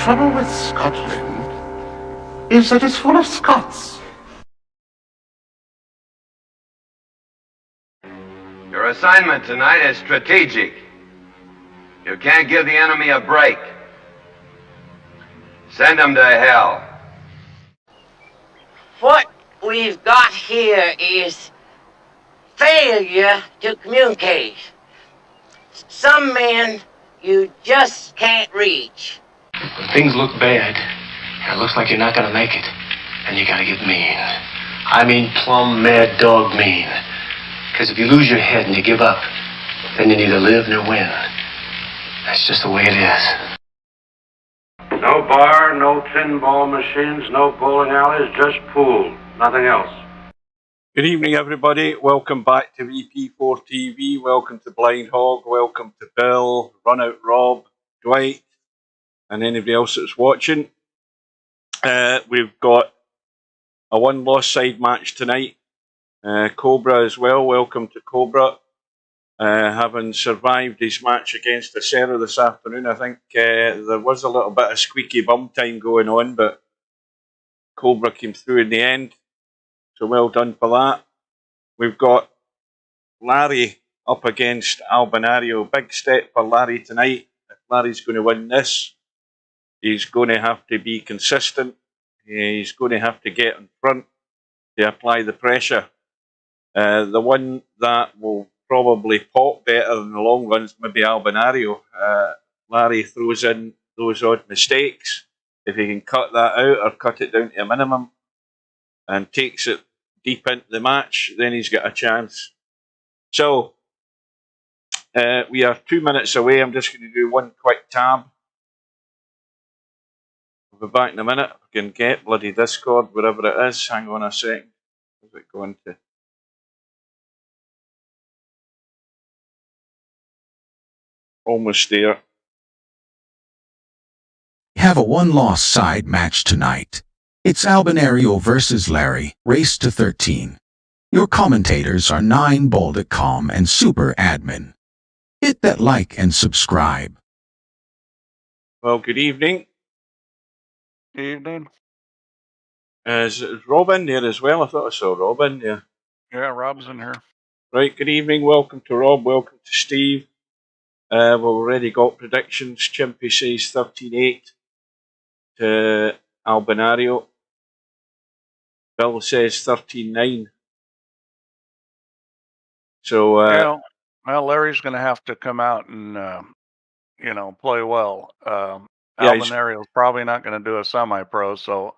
trouble with Scotland is that it's full of Scots. Your assignment tonight is strategic. You can't give the enemy a break. Send them to hell. What we've got here is failure to communicate. Some men you just can't reach. When things look bad, and it looks like you're not gonna make it, and you gotta get mean. I mean plumb mad dog mean. Because if you lose your head and you give up, then you neither live nor win. That's just the way it is. No bar, no pinball machines, no bowling alleys, just pool. Nothing else. Good evening, everybody. Welcome back to VP4TV. Welcome to Blind Hog. Welcome to Bill, Run Out Rob, Dwight, and anybody else that's watching. We've got a one-loss side match tonight. Cobra as well. Welcome to Cobra. Having survived his match against Acera this afternoon, I think there was a little bit of squeaky bum time going on, but Cobra came through in the end. So well done for that. We've got Larry up against Albinario. Big step for Larry tonight. If Larry's going to win this, he's going to have to be consistent. He's going to have to get in front to apply the pressure. The one that will probably pop better in the long run is maybe Albinario. Larry throws in those odd mistakes. If he can cut that out or cut it down to a minimum and takes it deep into the match, then he's got a chance. So, we are 2 minutes away. I'm just going to do one quick tab. We'll be back in a minute. I can get bloody Discord, wherever it is. Hang on a second. Where's it going to? Almost there. We have a one-loss side match tonight. It's Albinario versus Larry, race to 13. Your commentators are 9Baltic.com and Super Admin. Hit that like and subscribe. Well, good evening. Evening. Is Rob in there as well? I thought I saw Rob in there. Yeah, Rob's in here. Right, good evening. Welcome to Rob. Welcome to Steve. We've already got predictions. Chimpy says 13-8 to Albinario. Bill says 13-9. So, well, Larry's going to have to come out and, play well. Albinario's probably not going to do a semi-pro, so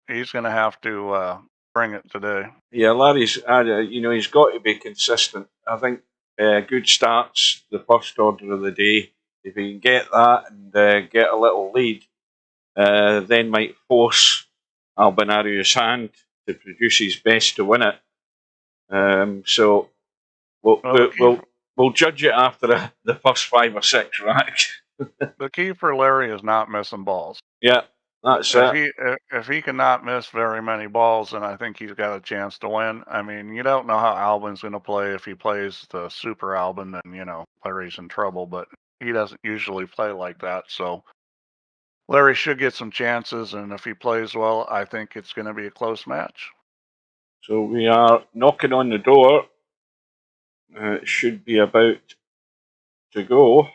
he's going to have to bring it today. Yeah, Larry's, he's got to be consistent. I think good starts the first order of the day. If he can get that and get a little lead, then might force Albinario's hand to produce his best to win it. So we'll judge it after the first 5 or 6 racks. The key for Larry is not missing balls. Yeah, that's it. If he cannot miss very many balls, then I think he's got a chance to win. I mean, you don't know how Albin's going to play. If he plays the Super Albin, then, Larry's in trouble, but he doesn't usually play like that, so Larry should get some chances, and if he plays well, I think it's going to be a close match. So we are knocking on the door. It should be about to go.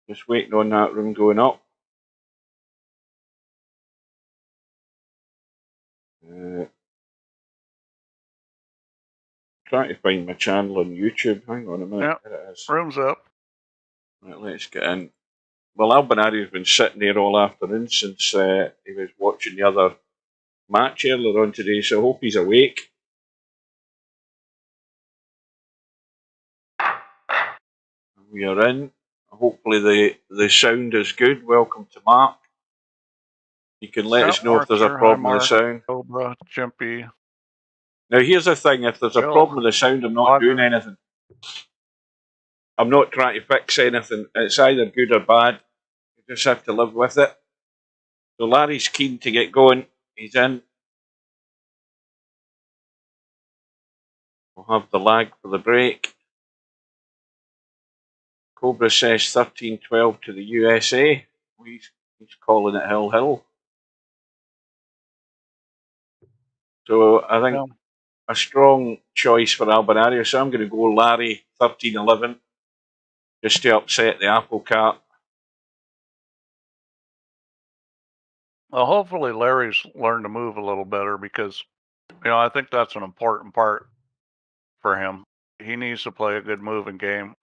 Just waiting on that room going up. Trying to find my channel on YouTube. Hang on a minute. Yep. There it is. Room's up. Right, let's get in. Well, Albinario's been sitting there all afternoon since he was watching the other match earlier on today, so I hope he's awake. We are in. Hopefully the sound is good. Welcome to Mark. You can let us know if there's a problem with the sound. Cobra, Chimpy. Now here's the thing, if there's a problem with the sound, I'm not doing anything. I'm not trying to fix anything. It's either good or bad. You just have to live with it. So Larry's keen to get going. He's in. We'll have the lag for the break. Cobra says 13-12 to the USA. He's calling it Hill Hill. So I think a strong choice for Albinario. So I'm going to go Larry 13-11 just to upset the apple cart. Well, hopefully Larry's learned to move a little better because, I think that's an important part for him. He needs to play a good moving game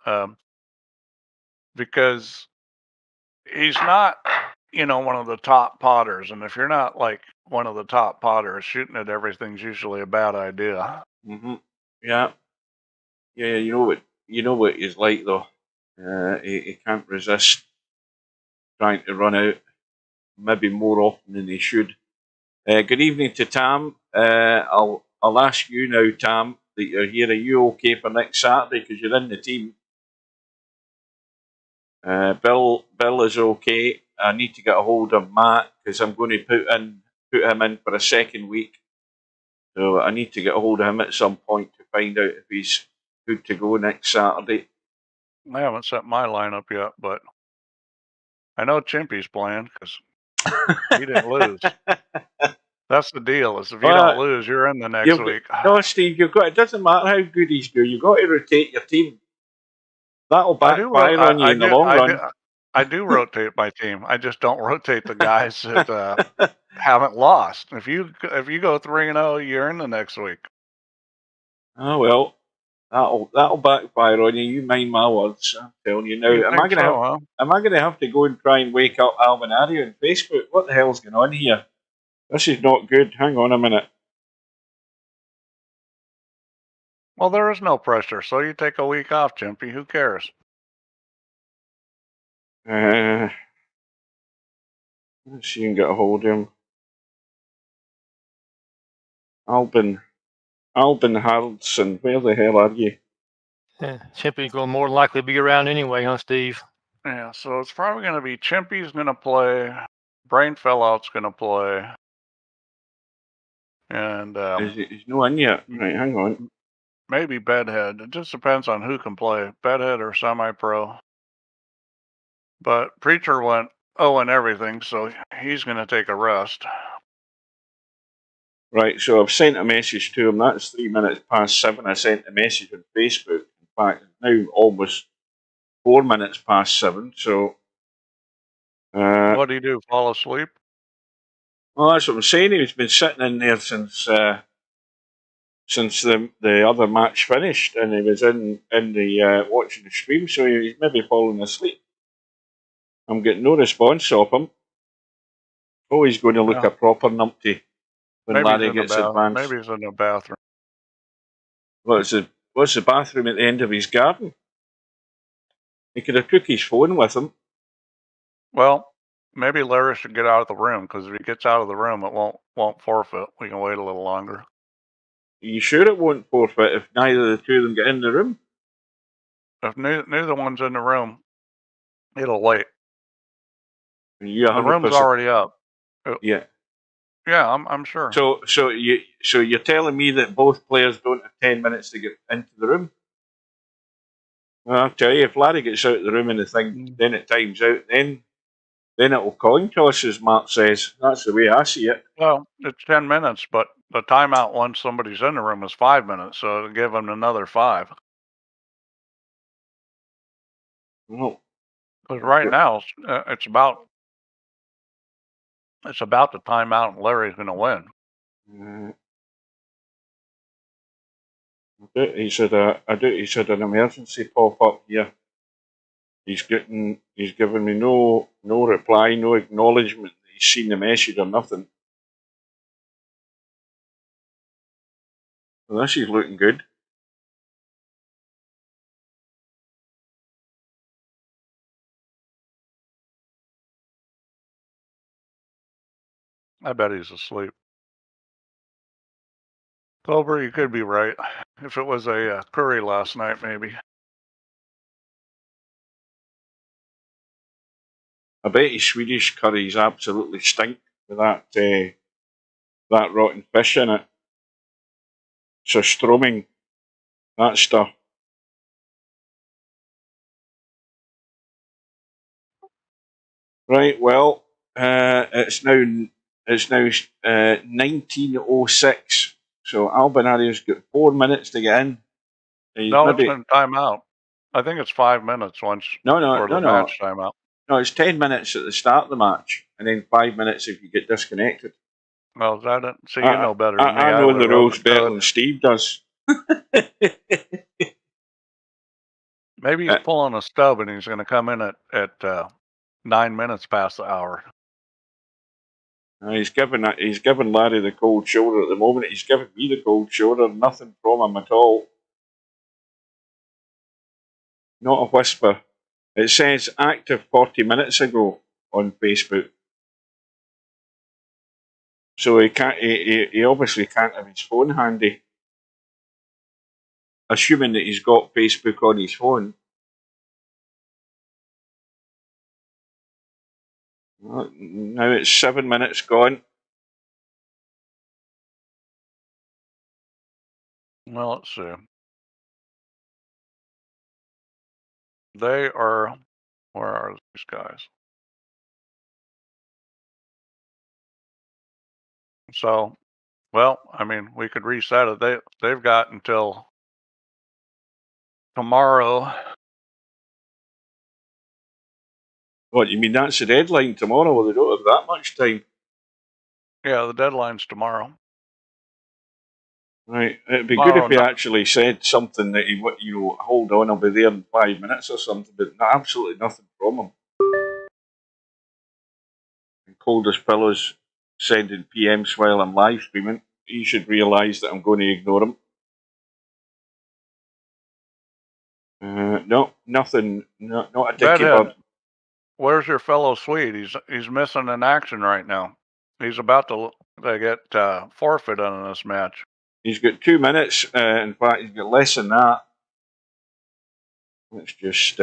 because he's not, one of the top potters. And if you're not like one of the top potters, shooting at everything's usually a bad idea. Mm-hmm. Yeah. Yeah, you know what he's like though. He can't resist trying to run out, maybe more often than he should. Good evening to Tam. I'll ask you now, Tam, that you're here. Are you okay for next Saturday? Because you're in the team. Bill is okay. I need to get a hold of Matt because I'm going to put him in for a second week. So I need to get a hold of him at some point to find out if he's good to go next Saturday. I haven't set my lineup yet, but I know Chimpy's playing because he didn't lose. That's the deal. Is if you don't lose, you're in the next week. No, Steve, it doesn't matter how good he's doing. You've got to rotate your team. That'll backfire on you in the long run. I do rotate my team. I just don't rotate the guys that haven't lost. If you go 3-0, you're in the next week. Oh well, that'll backfire on you. You mind my words. I'm telling you now. Am I going to have to go and try and wake up Albinario on Facebook? What the hell's going on here? This is not good. Hang on a minute. Well, there is no pressure, so you take a week off, Chimpy. Who cares? Let's see if you can get a hold of him. Albin Haraldson, where the hell are you? Yeah, Chimpy's going to more than likely be around anyway, huh, Steve? Yeah, so it's probably going to be Chimpy's going to play, Brain Fallout's going to play, and he's no in yet. Right, hang on. Maybe Bedhead. It just depends on who can play, Bedhead or semi-pro. But Preacher went 0 and everything, so he's going to take a rest. Right, so I've sent a message to him. That's 3 minutes past 7. I sent a message on Facebook. In fact, it's now almost 4 minutes past 7. So, what do you do? Fall asleep? Well, that's what I'm saying. He's been sitting in there since the other match finished, and he was in the watching the stream. So he's maybe falling asleep. I'm getting no response off him. Oh, he's going to look a proper numpty when Maybe Larry gets advanced. Maybe he's in the bathroom. What's the bathroom at the end of his garden? He could have took his phone with him. Well, maybe Larry should get out of the room, because if he gets out of the room, it won't forfeit. We can wait a little longer. Are you sure it won't forfeit if neither of the two of them get in the room? If neither one's in the room, it'll wait. The room's already up. Yeah. Yeah, I'm sure. So you're telling me that both players don't have 10 minutes to get into the room? Well, I'll tell you, if Larry gets out of the room and the thing, then it times out, then it'll coin toss, as Mark says. That's the way I see it. Well, it's 10 minutes, but the timeout once somebody's in the room is 5 minutes, so it'll give them another 5. Well, because right now it's about the timeout, and Larry's going to win. He said an emergency pop up here. He's giving me no reply, no acknowledgement that he's seen the message or nothing. Well, this is looking good. I bet he's asleep. Clover, you could be right. If it was a curry last night, maybe. I bet his Swedish curries absolutely stink with that rotten fish in it. So stroming, that stuff. Right, well, It's now 19:06. So Albinario's got 4 minutes to get in. No, it's been timeout. I think it's 5 minutes once No, for the match timeout. No, it's 10 minutes at the start of the match, and then 5 minutes if you get disconnected. Well, that so you know better than me. I know the rules wrote better than Steve does. Maybe he's pulling a stub and he's going to come in at 9 minutes past the hour. He's given Larry the cold shoulder at the moment. He's giving me the cold shoulder. Nothing from him at all. Not a whisper. It says active 40 minutes ago on Facebook. So he can't. He obviously can't have his phone handy. Assuming that he's got Facebook on his phone. Now it's 7 minutes gone. Well, let's see. They are. Where are these guys? So, well, I mean, we could reset it. They've got until tomorrow. What, you mean that's the deadline tomorrow? Well, they don't have that much time. Yeah, the deadline's tomorrow. Right, it'd be good if he actually said something that he, hold on, I'll be there in 5 minutes or something, but absolutely nothing from him. And Coldest Pillows sending PMs while I'm live streaming. He should realise that I'm going to ignore him. No, nothing. No, not a dicky bird. Where's your fellow Swede? He's missing in action right now. He's about to get forfeited in this match. He's got 2 minutes. In fact, he's got less than that. Let's just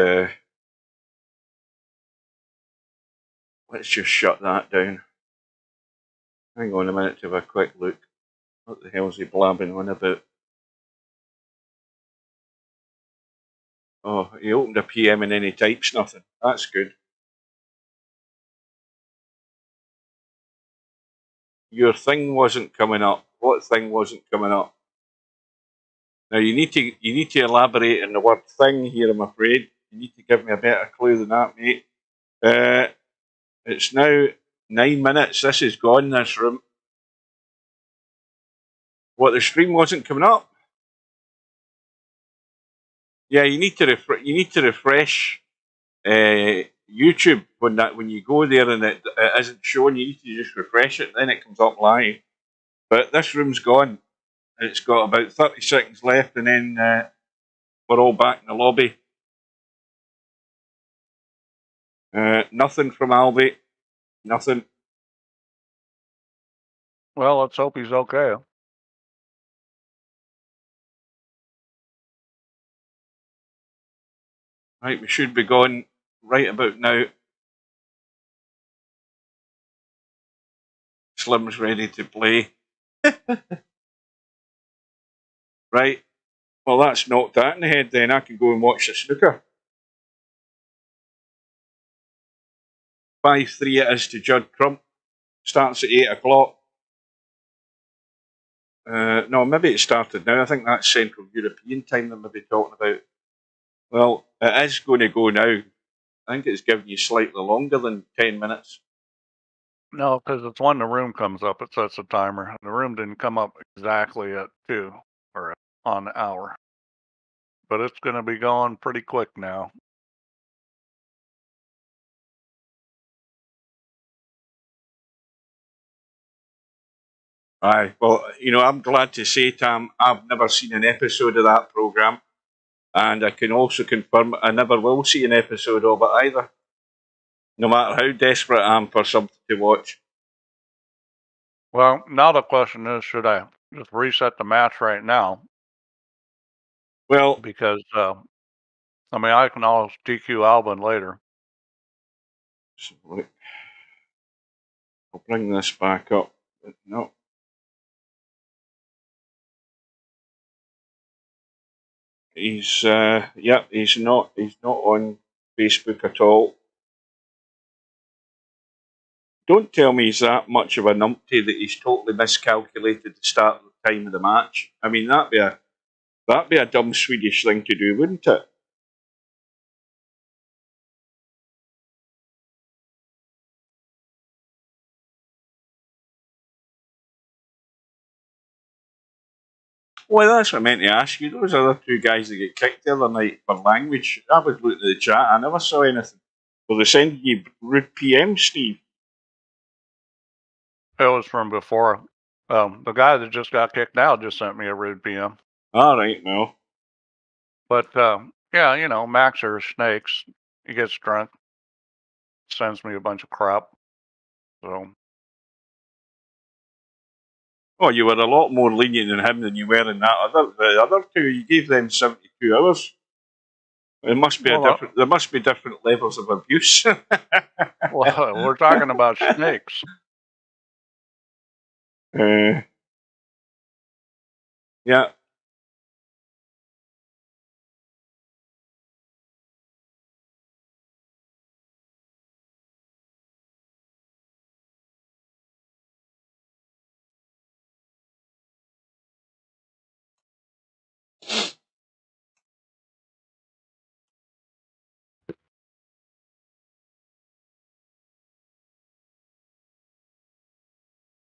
shut that down. Hang on a minute to have a quick look. What the hell is he blabbing on about? Oh, he opened a PM and then he types nothing. That's good. Your thing wasn't coming up. What thing wasn't coming up? Now you need to elaborate on the word thing here, I'm afraid. You need to give me a better clue than that, mate. It's now 9 minutes. This is gone, this room. What, the stream wasn't coming up? Yeah, you need to refresh YouTube when you go there and it isn't showing. You need to just refresh it, then it comes up live. But this room's gone. It's got about 30 seconds left, and then we're all back in the lobby. Nothing from Albie. Nothing. Well, let's hope he's okay. Right, we should be going right about now. Slim's ready to play. Right. Well, that's knocked that in the head then. I can go and watch the snooker. 5-3 it is to Judd Crump. Starts at 8 o'clock. No, maybe it started now. I think that's Central European time that we'll be talking about. Well, it is going to go now. I think it's giving you slightly longer than 10 minutes. No, because it's when the room comes up, it sets a timer. The room didn't come up exactly at 2 or on the hour. But it's going to be going pretty quick now. Aye, well, I'm glad to say, Tam, I've never seen an episode of that programme. And I can also confirm I never will see an episode of it either. No matter how desperate I am for something to watch. Well, now the question is, should I just reset the match right now? Well, because I mean, I can always DQ Albin later. I'll bring this back up. No. He's he's not on Facebook at all. Don't tell me he's that much of a numpty that he's totally miscalculated the start of the time of the match. I mean, that'd be a dumb Swedish thing to do, wouldn't it? Well, that's what I meant to ask you. Those other two guys that get kicked the other night for language, I was looking at the chat, I never saw anything. Were they sending you rude PM, Steve? It was from before. The guy that just got kicked out just sent me a rude PM. All right, no. But, yeah, you know, Max are snakes. He gets drunk, sends me a bunch of crap. So, Oh, you were a lot more lenient in him than you were in the other two. You gave them 72 hours. There must be there must be different levels of abuse. well, we're talking about snakes. Yeah.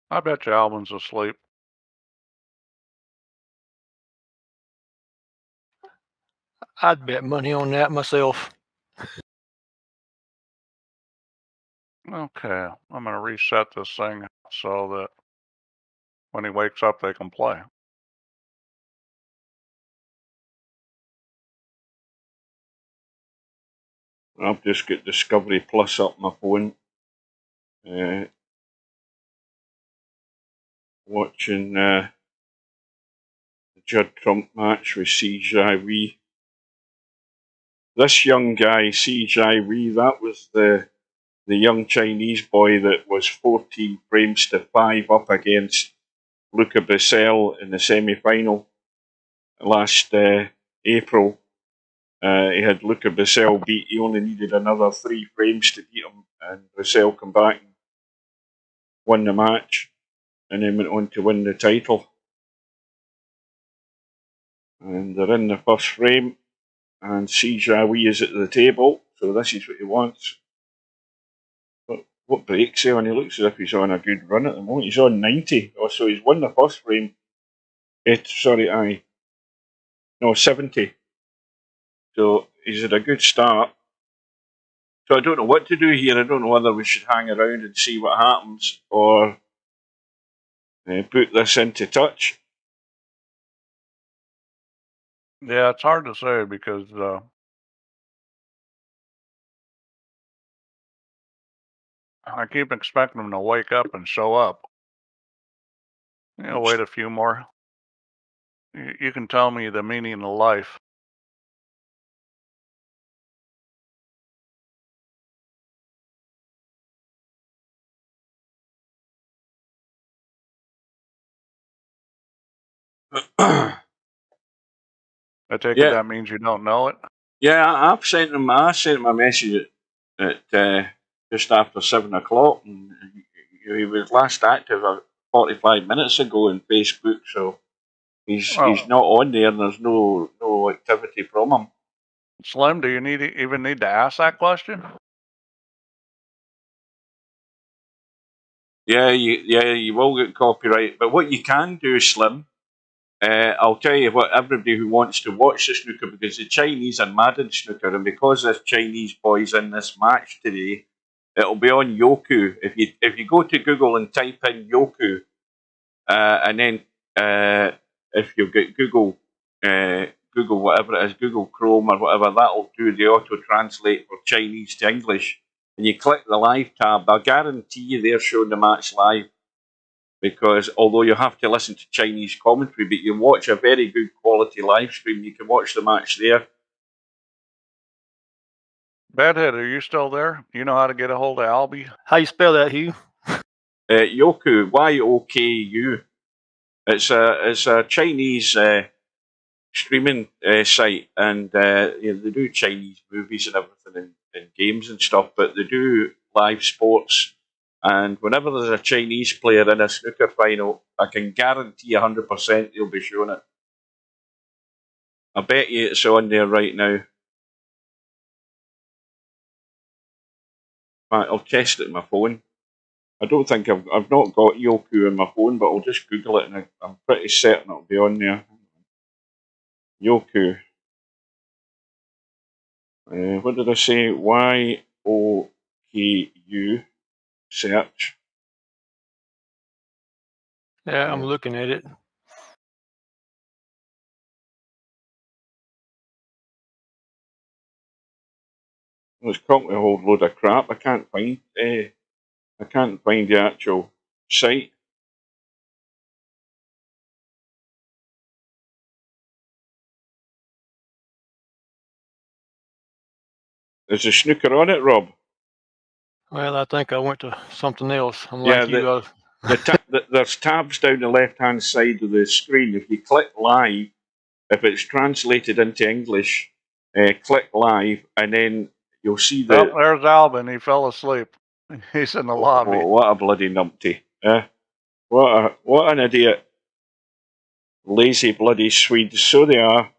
I bet you Alvin's asleep. I'd bet money on that myself. Okay, I'm going to reset this thing so that when he wakes up, they can play. I've just got Discovery Plus up my phone. Watching the Judd Trump match with CJV. This young guy, CJV, that was the young Chinese boy that was 14 frames to 5 up against Luca Bissell in the semi-final last April. He had Luca Bissell beat. He only needed another 3 frames to beat him, and Bissell come back and won the match, and then went on to win the title. And they're in the first frame, and Sijawi is at the table, so this is what he wants. But what breaks he on? He looks as if he's on a good run at the moment. He's on 90. Oh, so he's won the first frame. 70. So he's had a good start. So I don't know what to do here. I don't know whether we should hang around and see what happens, or put this into touch. Yeah, it's hard to say because I keep expecting him to wake up and show up. You know, wait a few more. You can tell me the meaning of life. I take it that means you don't know it? Yeah, I sent him a message at just after 7 o'clock, and he was last active 45 minutes ago on Facebook, so he's not on there, and there's no activity from him. Slim, do you even need to ask that question? Yeah, you will get copyright, but what you can do, Slim, I'll tell you what, everybody who wants to watch the snooker, because the Chinese are mad in snooker, and because this Chinese boy's in this match today, it'll be on Yoku. If you go to Google and type in Yoku, and then if you get Google whatever it is, Google Chrome or whatever, that'll do the auto translate for Chinese to English. And you click the live tab, I guarantee you they're showing the match live. Because although you have to listen to Chinese commentary, but you can watch a very good quality live stream. You can watch the match there. Bedhead, are you still there? You know how to get a hold of Albie? How you spell that, Hugh? Yoku, Yoku. It's a Chinese streaming site, and they do Chinese movies and everything, and games and stuff, but they do live sports And whenever there's a Chinese player in a snooker final, I can guarantee 100% they'll be showing it. I bet you it's on there right now. In fact, I'll test it on my phone. I don't think I've not got Yoku on my phone, but I'll just Google it and I'm pretty certain it'll be on there. Yoku. What did I say? YOKU. Search. Yeah, I'm looking at it. Well, it's come with a whole load of crap. I can't find the actual site. Is the snooker on it, Rob? Well, I think I went to something else. I'm Yeah, like you. there's tabs down the left-hand side of the screen. If you click live, if it's translated into English, click live, and then you'll see the. Oh, there's Albin. He fell asleep. He's in the lobby. Oh, what a bloody numpty! What an idiot! Lazy bloody Swedes, so they are.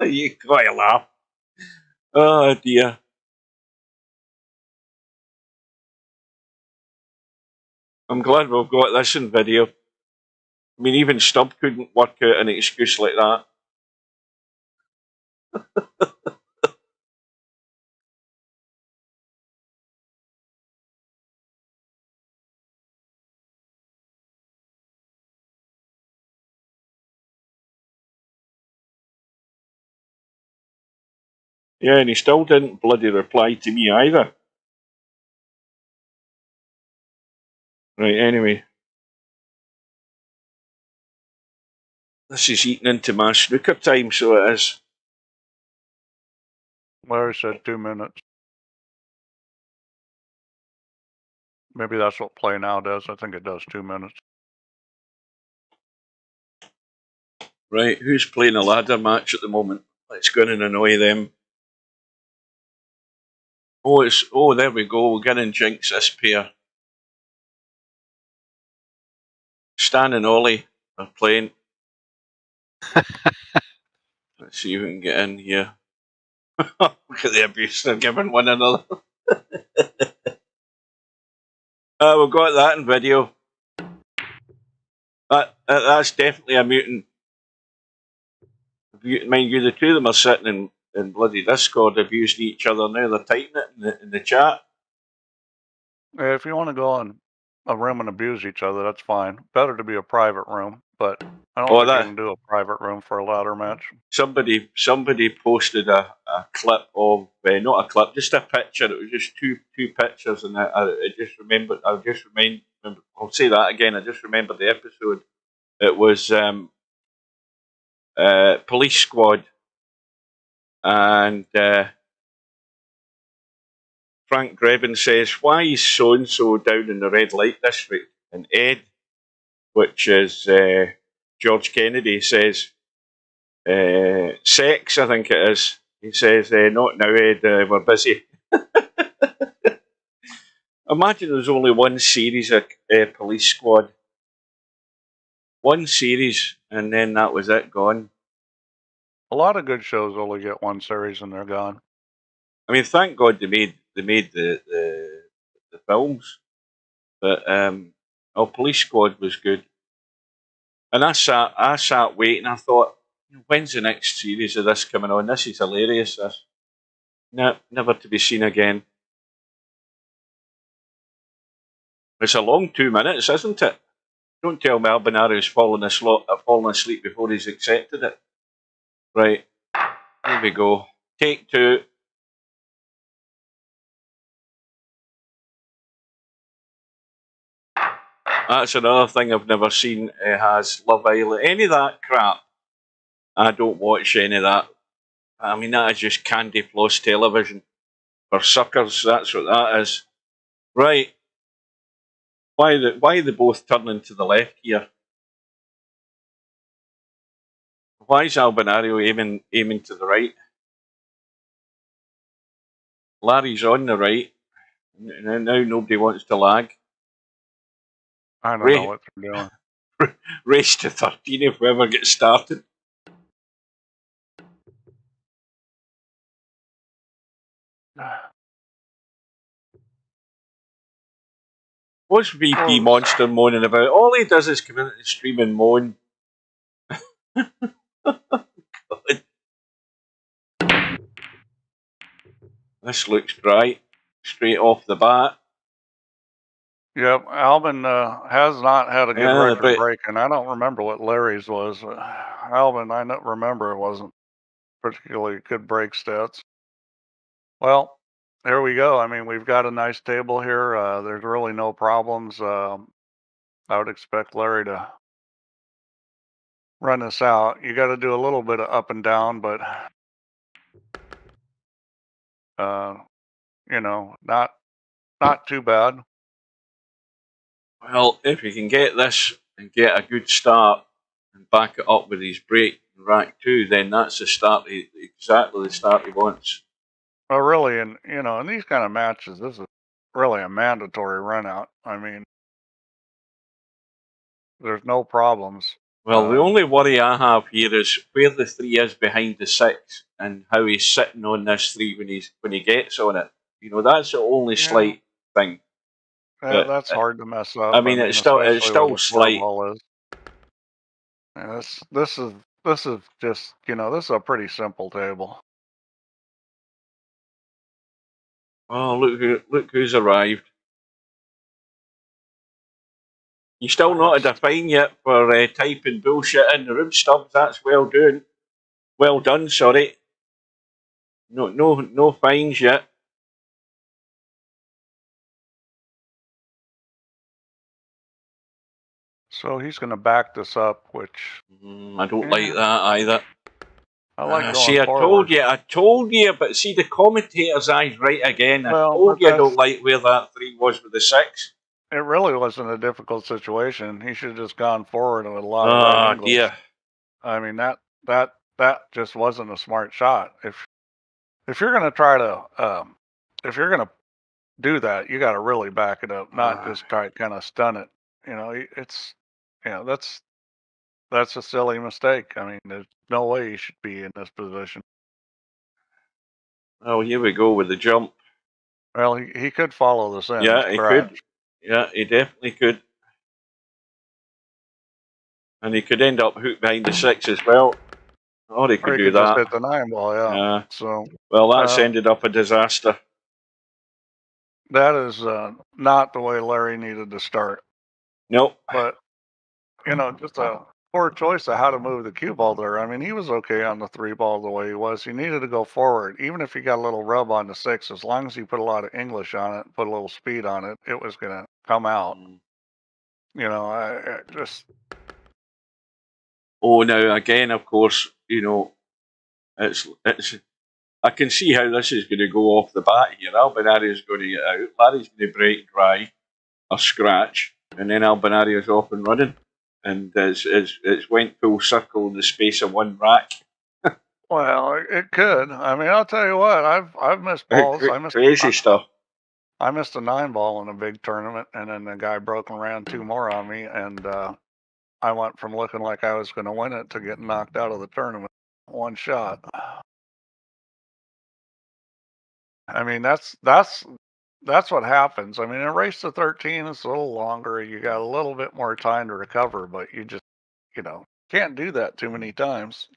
You quite laugh. Oh dear. I'm glad we've got this in video. I mean, even Stubb couldn't work out an excuse like that. Yeah, and he still didn't bloody reply to me either. Right, anyway. This is eating into my snooker time, so it is. Larry said 2 minutes. Maybe that's what Play Now does. I think it does 2 minutes. Right, who's playing a ladder match at the moment? Let's go in and annoy them. Oh, there we go. We're getting jinx this pair. Stan and Ollie are playing. Let's see if we can get in here. Look at the abuse they're giving one another. We've got that in video. That's definitely a mutant. Mind you, the two of them are sitting in bloody Discord abusing each other now. They're typing it in the chat. If you want to go in a room and abuse each other, that's fine. Better to be a private room, but I don't think you can do a private room for a ladder match. Somebody posted a clip of not a clip, just a picture. It was just two pictures, and I just remembered. I'll say that again. I just remembered the episode. It was Police Squad, and Frank Drebin says, "Why is so and so down in the red light district?" And Ed, which is George Kennedy, says, "Sex, I think it is." He says, "Not now, Ed. We're busy." Imagine there's only one series of Police Squad. One series, and then that was it, gone. A lot of good shows only get one series and they're gone. I mean, thank God they made the films, but Police Squad was good. And I sat waiting. I thought, when's the next series of this coming on? This is hilarious. This, never to be seen again. It's a long 2 minutes, isn't it? Don't tell me Albinario's fallen asleep before he's accepted it. Right, here we go. Take two. That's another thing I've never seen. Has Love Island, any of that crap? I don't watch any of that. I mean, that is just candy floss television for suckers. That's what that is. Right. Why are they both turning to the left here? Why is Albinario aiming to the right? Larry's on the right. And now nobody wants to lag. I don't know what they're doing. Race to 13 if we ever get started. What's VP Monster moaning about? All he does is come into the stream and moan. God. This looks dry. Straight off the bat. Yep, Albin has not had a good record but breaking. I don't remember what Larry's was. Albin, I don't remember it wasn't particularly good break stats. Well, there we go. I mean, we've got a nice table here. There's really no problems. I would expect Larry to run this out. You got to do a little bit of up and down, but you know, not too bad. Well, if he can get this and get a good start and back it up with his break in rack 2, then that's the start, exactly the start he wants. Well, really, and you know, in these kind of matches, this is really a mandatory run out. I mean, there's no problems. Well, the only worry I have here is where the 3 is behind the 6 and how he's sitting on this 3 when he gets on it. You know, that's the only slight thing. Yeah, that's hard to mess up. I mean, it's still slight. And this is just, you know, this is a pretty simple table. Oh, look who's arrived. You're still not at a fine yet for typing bullshit in the room, Stubbs. That's well done. Well done, sorry. No fines yet. So he's going to back this up, which I don't like that either. I like see, going forward. I told you, but see the commentator's eyes right again. I Well, told you I don't like where that 3 was with the 6. It really wasn't a difficult situation. He should have just gone forward with a lot of right angles. Dear. I mean, that just wasn't a smart shot. If you're going to try to if you're going to do that, you got to really back it up, not just try to kind of stun it. You know, it's, you know, that's a silly mistake. I mean, there's no way he should be in this position. Oh, here we go with the jump. Well, he could follow this in. Yeah, he could. Yeah, he definitely could. And he could end up hooked behind the 6 as well. Or he could do that. Just hit the 9 ball, yeah. So, well, that's ended up a disaster. That is not the way Larry needed to start. Nope. But, you know, just a poor choice of how to move the cue ball there. I mean, he was okay on the 3 ball the way he was. He needed to go forward. Even if he got a little rub on the 6, as long as he put a lot of English on it, put a little speed on it, it was going to come out. You know, I just... Oh, now, again, of course, you know, it's. I can see how this is going to go off the bat here. Albinario's going to get out. Larry's going to break dry or scratch, and then Albinario's off and running. And it's went full circle in the space of 1 rack. Well, it could. I mean, I'll tell you what. I've missed balls. I missed crazy stuff. I missed a 9 ball in a big tournament, and then the guy broke and ran 2 more on me, and I went from looking like I was going to win it to getting knocked out of the tournament. 1 shot. I mean, that's what happens. I mean, in race to 13, it's a little longer. You got a little bit more time to recover, but you just, you know, can't do that too many times.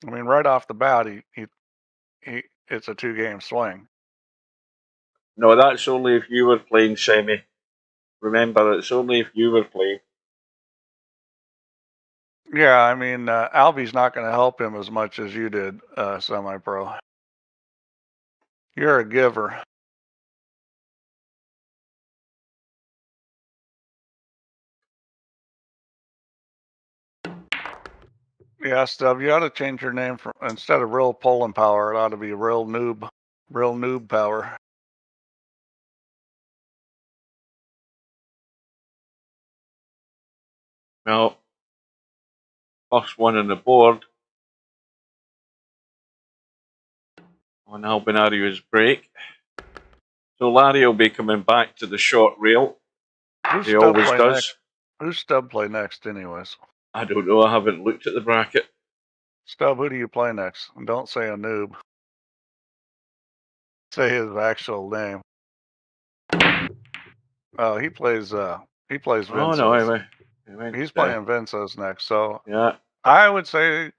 I mean, right off the bat, it's a 2-game swing. No, that's only if you were playing semi. Remember, it's only if you were playing. Yeah, I mean, Albie's not going to help him as much as you did, semi-pro. You're a giver. Yeah, Stub, you ought to change your name from, instead of Real Poland Power, it ought to be Real Noob Power. Well, first one on the board on Albinario's break. So Larry will be coming back to the short rail. Who's He Stubb always play does. next? Who's Stubb play next, anyways? I don't know. I haven't looked at the bracket. Stubb, who do you play next? And don't say a noob. Say his actual name. Oh, he plays Vince's. Oh no, He's playing Vince's next. So yeah, I would say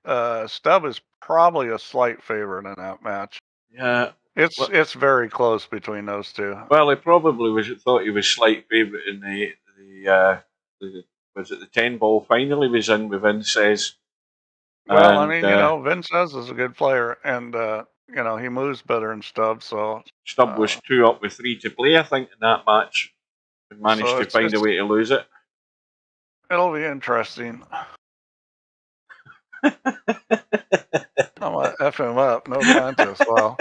Stubb is probably a slight favorite in that match. yeah. It's very close between those two. Well, he probably thought he was slight favourite in the was it the 10-ball final he was in with Vince's. Well, And, I mean, Vince's is a good player, and he moves better than Stubb. So Stubb was 2 up with 3 to play, I think, in that match, and managed So to find a way to lose it. it'll be interesting. I'm gonna F him up. No contest. Well,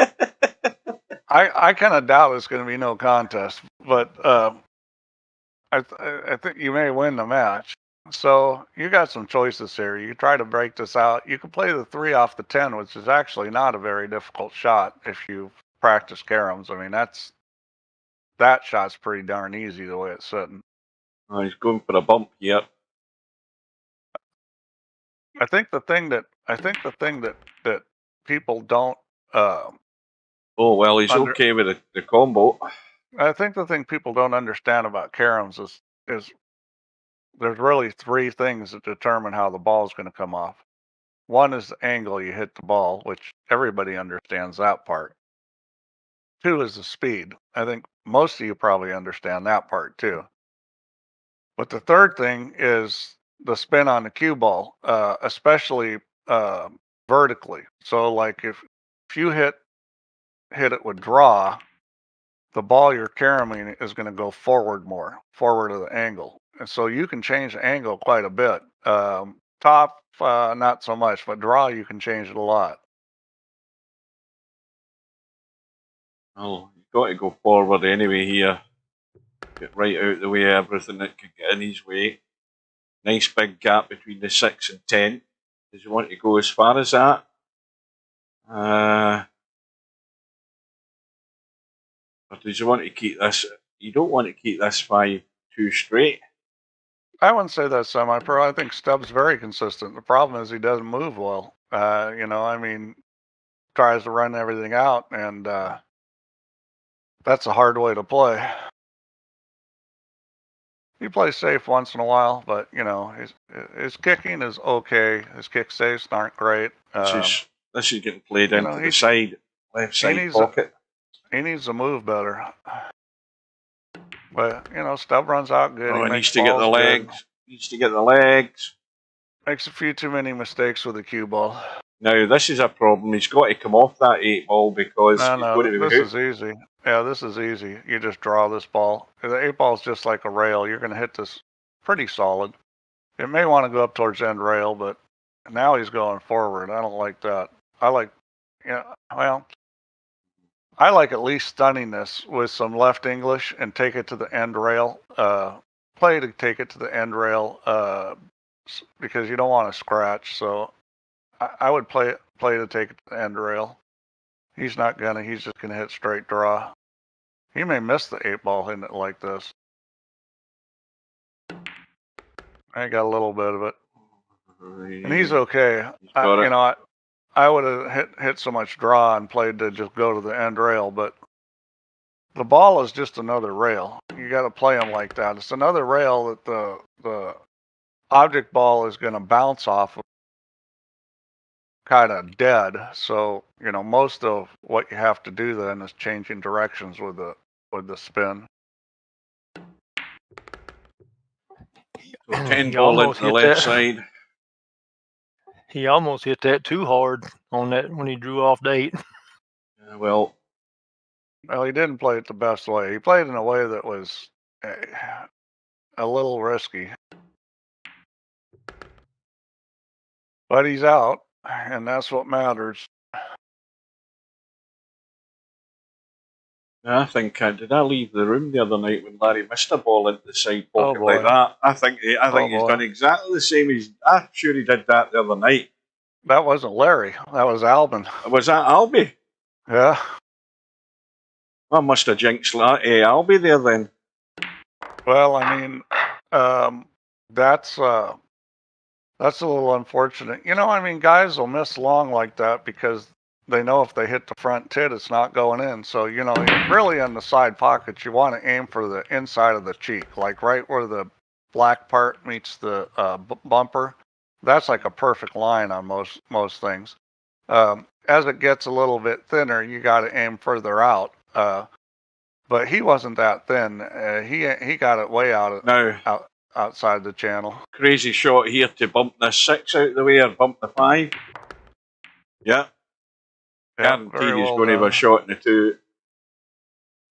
I kind of doubt it's going to be no contest, but I think you may win the match. So you got some choices here. You try to break this out. You can play the 3 off the 10, which is actually not a very difficult shot if you practice caroms. I mean, that shot's pretty darn easy the way it's sitting. Oh, he's going for a bump here. I think the thing that people don't. Oh well, he's okay with the combo. I think the thing people don't understand about caroms is there's really 3 things that determine how the ball is going to come off. One is the angle you hit the ball, which everybody understands that part. 2 is the speed. I think most of you probably understand that part too. But the third thing is the spin on the cue ball, especially vertically. So like if you hit it with draw, the ball you're caroming is going to go forward of the angle. And so you can change the angle quite a bit. Top, not so much, but draw, you can change it a lot. Well, you've got to go forward anyway here. Get right out of the way of everything that could get in his way. Nice big gap between the 6 and 10. Does he want to go as far as that? Or does he want to keep this? You don't want to keep this 5 too straight. I wouldn't say that's semi-pro. I think Stubb's very consistent. The problem is he doesn't move well. I mean, tries to run everything out, and that's a hard way to play. He plays safe once in a while, but his kicking is okay. His kick safes aren't great. This is getting played into the side, left side pocket. He needs to move better. But Stubb runs out good. Oh, he needs to get the legs. Needs to get the legs. Makes a few too many mistakes with the cue ball. Now this is a problem. He's got to come off that 8 ball because this is easy. Yeah, this is easy. You just draw this ball. The 8 ball is just like a rail. You're going to hit this pretty solid. It may want to go up towards end rail, but now he's going forward. I don't like that. I like at least stunning this with some left English and take it to the end rail. Play to take it to the end rail because you don't want to scratch. So I would play to take it to the end rail. He's not gonna. He's just gonna hit straight draw. He may miss the 8 ball hitting it like this. I got a little bit of it, and he's okay. I would have hit so much draw and played to just go to the end rail, but the ball is just another rail. You got to play them like that. It's another rail that the object ball is going to bounce off of, kind of dead. So most of what you have to do then is changing directions with the spin. So 10 ball into the left side. He almost hit that too hard on that when he drew off the 8. Well, he didn't play it the best way. He played in a way that was a little risky. But he's out, and that's what matters. I think did I leave the room the other night when Larry missed a ball into the side pocket like that? I think he's done exactly the same. I'm sure he did that the other night. That wasn't Larry. That was Albin. Was that Albie? Yeah. I must have jinxed Albie there then. Well, I mean, that's a little unfortunate. You know, I mean, guys will miss long like that because they know if they hit the front tit, it's not going in. So, you know, really in the side pockets, you want to aim for the inside of the cheek, like right where the black part meets the bumper. That's like a perfect line on most things. As it gets a little bit thinner, you got to aim further out. But he wasn't that thin. He got it way outside the channel. Crazy shot here to bump the 6 out of the way or bump the 5. Yeah. Guaranteed he's going to have a shot in the 2.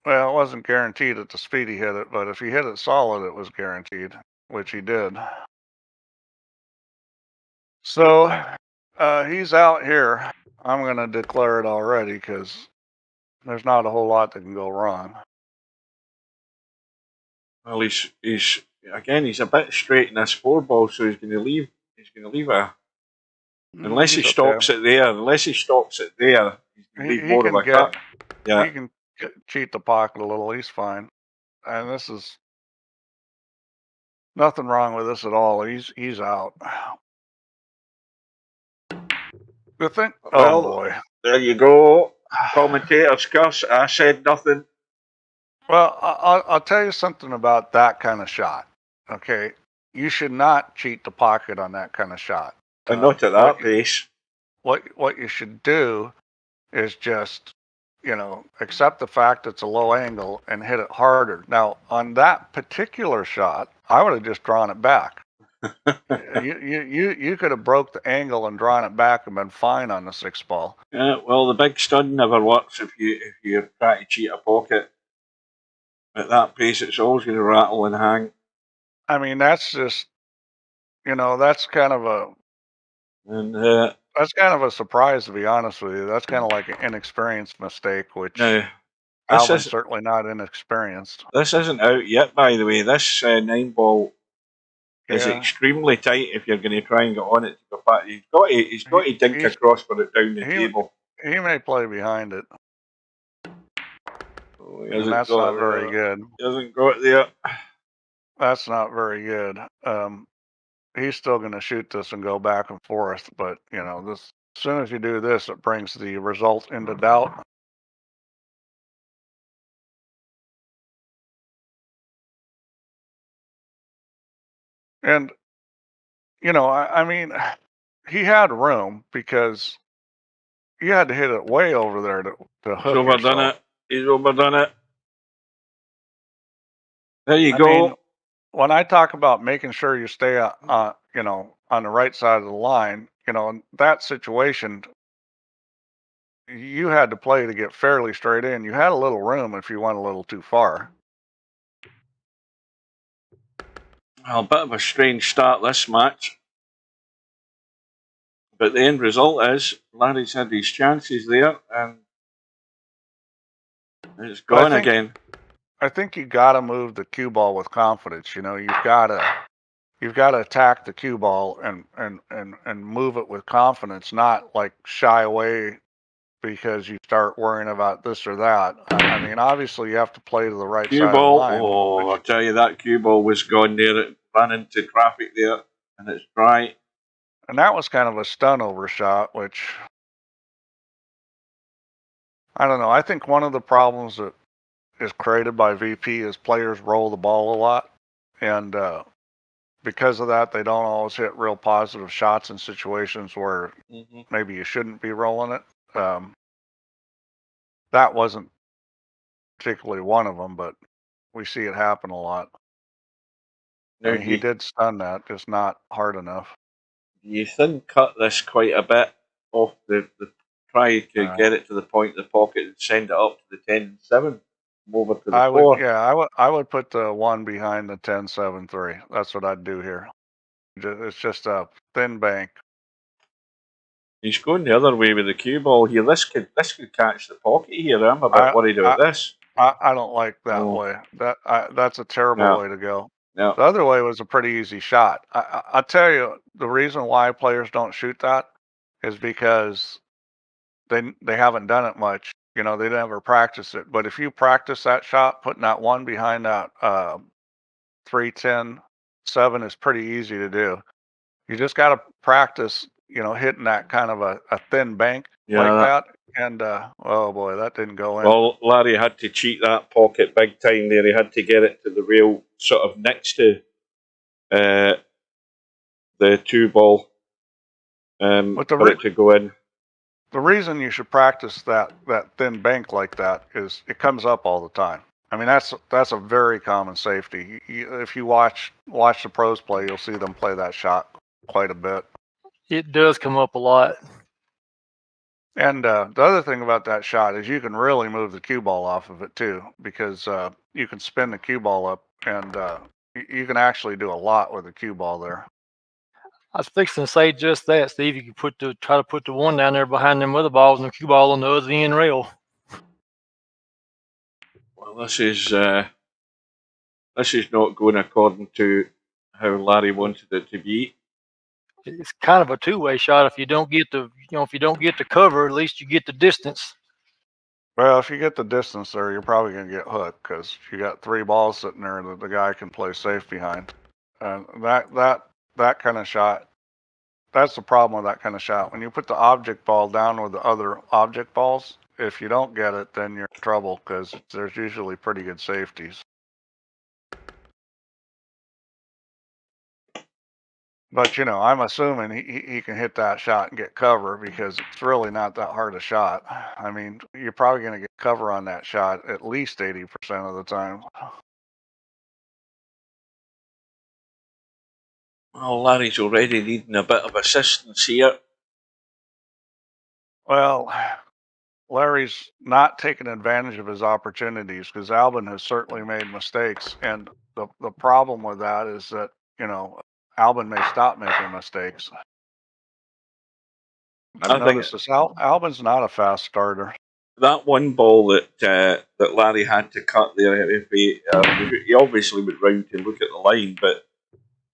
Well, it wasn't guaranteed at the speed he hit it, but if he hit it solid, it was guaranteed, which he did. So he's out here. I'm going to declare it already because there's not a whole lot that can go wrong. Well, he's a bit straight in this 4 ball, so he's going to leave it. Unless he stops it there, he's going to leave more of a cut. Yeah. He can cheat the pocket a little. He's fine. And this is nothing wrong with this at all. He's out. The thing. Oh boy. There you go. Commentators curse. I said nothing. Well, I'll tell you something about that kind of shot. Okay, you should not cheat the pocket on that kind of shot. And not at that pace. What you should do is just, you know, accept the fact it's a low angle and hit it harder. Now, on that particular shot, I would have just drawn it back. you could have broke the angle and drawn it back and been fine on the 6 ball. Yeah, well, the big stud never works if you try to cheat a pocket. At that pace, it's always going to rattle and hang. I mean, that's just, you know, that's kind of a surprise, to be honest with you. That's kind of like an inexperienced mistake, which Alvin's certainly not inexperienced. This isn't out yet, by the way. This 9 ball is extremely tight if you're going to try and get on it to go back. He's got to dink across for it down the table. He may play behind it. And that's not very good. He hasn't got there. That's not very good. He's still going to shoot this and go back and forth, but you know, as soon as you do this, it brings the result into doubt. And you know, I mean, he had room because you had to hit it way over there to hook He's overdone yourself. it. He's overdone it. There you go. Mean, when I talk about making sure you stay, you know, on the right side of the line, you know, in that situation, you had to play to get fairly straight in. You had a little room if you went a little too far. Well, a bit of a strange start this match. But the end result is Larry's had his chances there and it's gone again. I think you got to move the cue ball with confidence. You know, you've got to attack the cue ball and move it with confidence, not like shy away because you start worrying about this or that. I mean, obviously you have to play to the right side of the line. Oh, I'll tell you, that cue ball was gone there. It ran into traffic there and it's dry. And that was kind of a stun over shot, which I don't know. I think one of the problems that is created by VP is players roll the ball a lot. And because of that, they don't always hit real positive shots in situations where maybe you shouldn't be rolling it. That wasn't particularly one of them, but we see it happen a lot. I mean, he did stun that, just not hard enough. You thin cut this quite a bit off the try to get it to the point of the pocket and send it up to the 10-7. Over to the 4. I would put the 1 behind the 10-7-3. That's what I'd do here. It's just a thin bank. He's going the other way with the cue ball here. This could catch the pocket here. I'm a bit worried about this. I don't like that way. That's a terrible way to go. The other way was a pretty easy shot. I'll tell you, the reason why players don't shoot that is because they haven't done it much. You know, they never practice it. But if you practice that shot, putting that one behind that 310-7 is pretty easy to do. You just got to practice, you know, hitting that kind of a thin bank like that. And oh boy, that didn't go in. Well, Larry had to cheat that pocket big time there. He had to get it to the rail sort of next to the 2-ball for it to go in. The reason you should practice that thin bank like that is it comes up all the time. I mean, that's a very common safety. If you watch the pros play, you'll see them play that shot quite a bit. It does come up a lot. And the other thing about that shot is you can really move the cue ball off of it too, because you can spin the cue ball up, and you can actually do a lot with the cue ball there. I was fixing to say just that, Steve. You could try to put the one down there behind them other balls and the cue ball on the other end rail. Well, this is not going according to how Larry wanted it to be. It's kind of a two-way shot. If you don't get the cover, at least you get the distance. Well, if you get the distance there, you're probably going to get hooked because you got 3 balls sitting there that the guy can play safe behind. And that kind of shot, that's the problem with that kind of shot. When you put the object ball down with the other object balls, if you don't get it, then you're in trouble because there's usually pretty good safeties. But, you know, I'm assuming he can hit that shot and get cover because it's really not that hard a shot. I mean, you're probably going to get cover on that shot at least 80% of the time. Well, Larry's already needing a bit of assistance here. Well, Larry's not taking advantage of his opportunities because Albin has certainly made mistakes. And the problem with that is that, you know, Albin may stop making mistakes. I've noticed this. Albin's not a fast starter. That one ball that Larry had to cut there, if he obviously went round to look at the line, but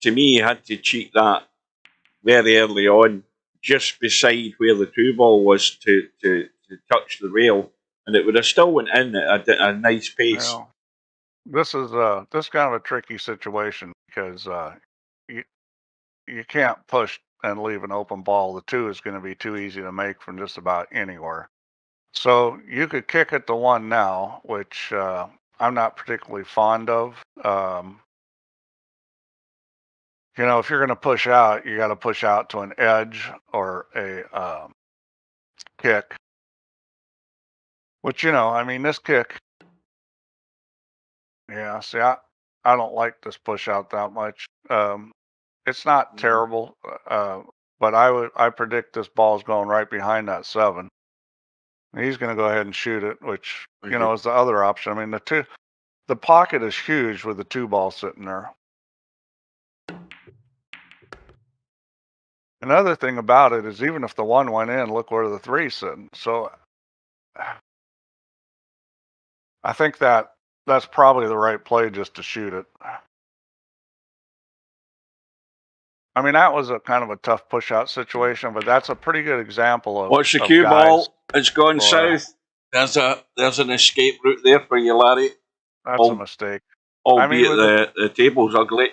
to me, he had to cheat that very early on, just beside where the 2-ball was to touch the rail, and it would have still went in at a nice pace. Well, this is kind of a tricky situation because you can't push and leave an open ball. The 2 is going to be too easy to make from just about anywhere. So you could kick at the 1 now, which I'm not particularly fond of. You know, if you're going to push out, you got to push out to an edge or a kick. Which, you know, I mean, this kick, yeah, see, I don't like this push out that much. It's not terrible, but I predict this ball's going right behind that 7. He's going to go ahead and shoot it, which, you know, is the other option. I mean, the pocket is huge with the 2-ball sitting there. Another thing about it is even if the 1 went in, look where the 3's sitting. So I think that's probably the right play just to shoot it. I mean, that was a kind of a tough push-out situation, but that's a pretty good example of. Watch the cue ball. It's gone south. There's an escape route there for you, Larry. That's a mistake. Albeit the table's ugly.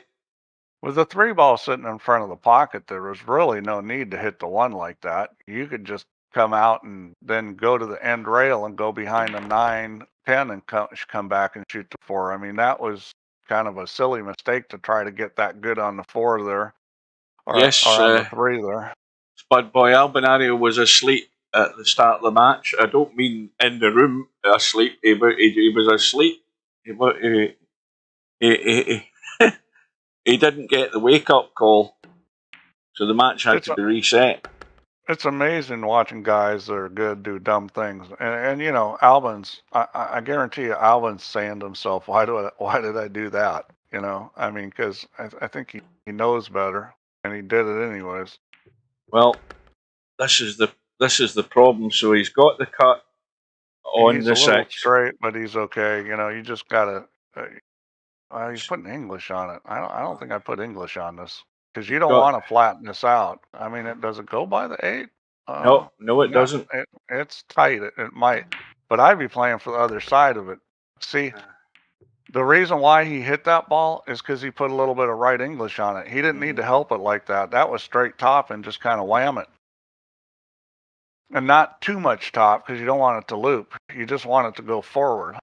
With the 3-ball sitting in front of the pocket, there was really no need to hit the 1 like that. You could just come out and then go to the end rail and go behind the 9, 10 and come back and shoot the 4. I mean, that was kind of a silly mistake to try to get that good on the 4 there. Or on the 3 there. Spud Boy Albinario was asleep at the start of the match. I don't mean in the room asleep. He was asleep. He didn't get the wake-up call, so the match had to be reset. It's amazing watching guys that are good do dumb things. And you know, Albin's, I guarantee you, Albin's saying to himself, why did I do that? You know, I mean, because I think he knows better, and he did it anyways. Well, this is the problem. So he's got the cut on he's the a little 6. straight, but he's okay. You know, you just gotta. He's putting English on it. I don't think I put English on this because you don't want to flatten this out. I mean, does it go by the 8? No, it doesn't. It's tight. It might. But I'd be playing for the other side of it. See, the reason why he hit that ball is because he put a little bit of right English on it. He didn't need to help it like that. That was straight top and just kind of wham it. And not too much top because you don't want it to loop. You just want it to go forward.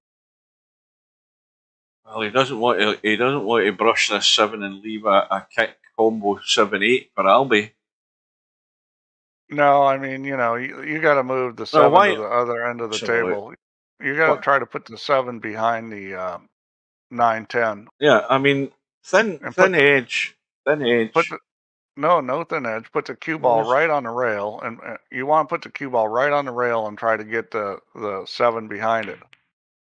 Well, he doesn't want to brush this 7 and leave a kick combo 7-8 for Albie. No, I mean, you know, you got to move the 7 to the other end of the table. You got to try to put the 7 behind the 9-10. Yeah, I mean, thin edge. No thin edge. Put the cue ball right on the rail, and you want to put the cue ball right on the rail and try to get the 7 behind it.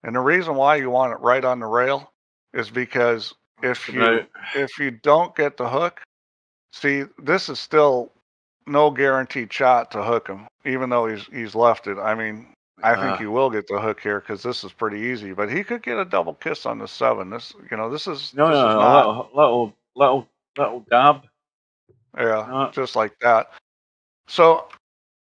And the reason why you want it right on the rail is because if you don't get the hook, see, this is still no guaranteed shot to hook him, even though he's left it. I mean, I think you will get the hook here because this is pretty easy. But he could get a double kiss on the 7. This is not little dab. Yeah, just like that. So,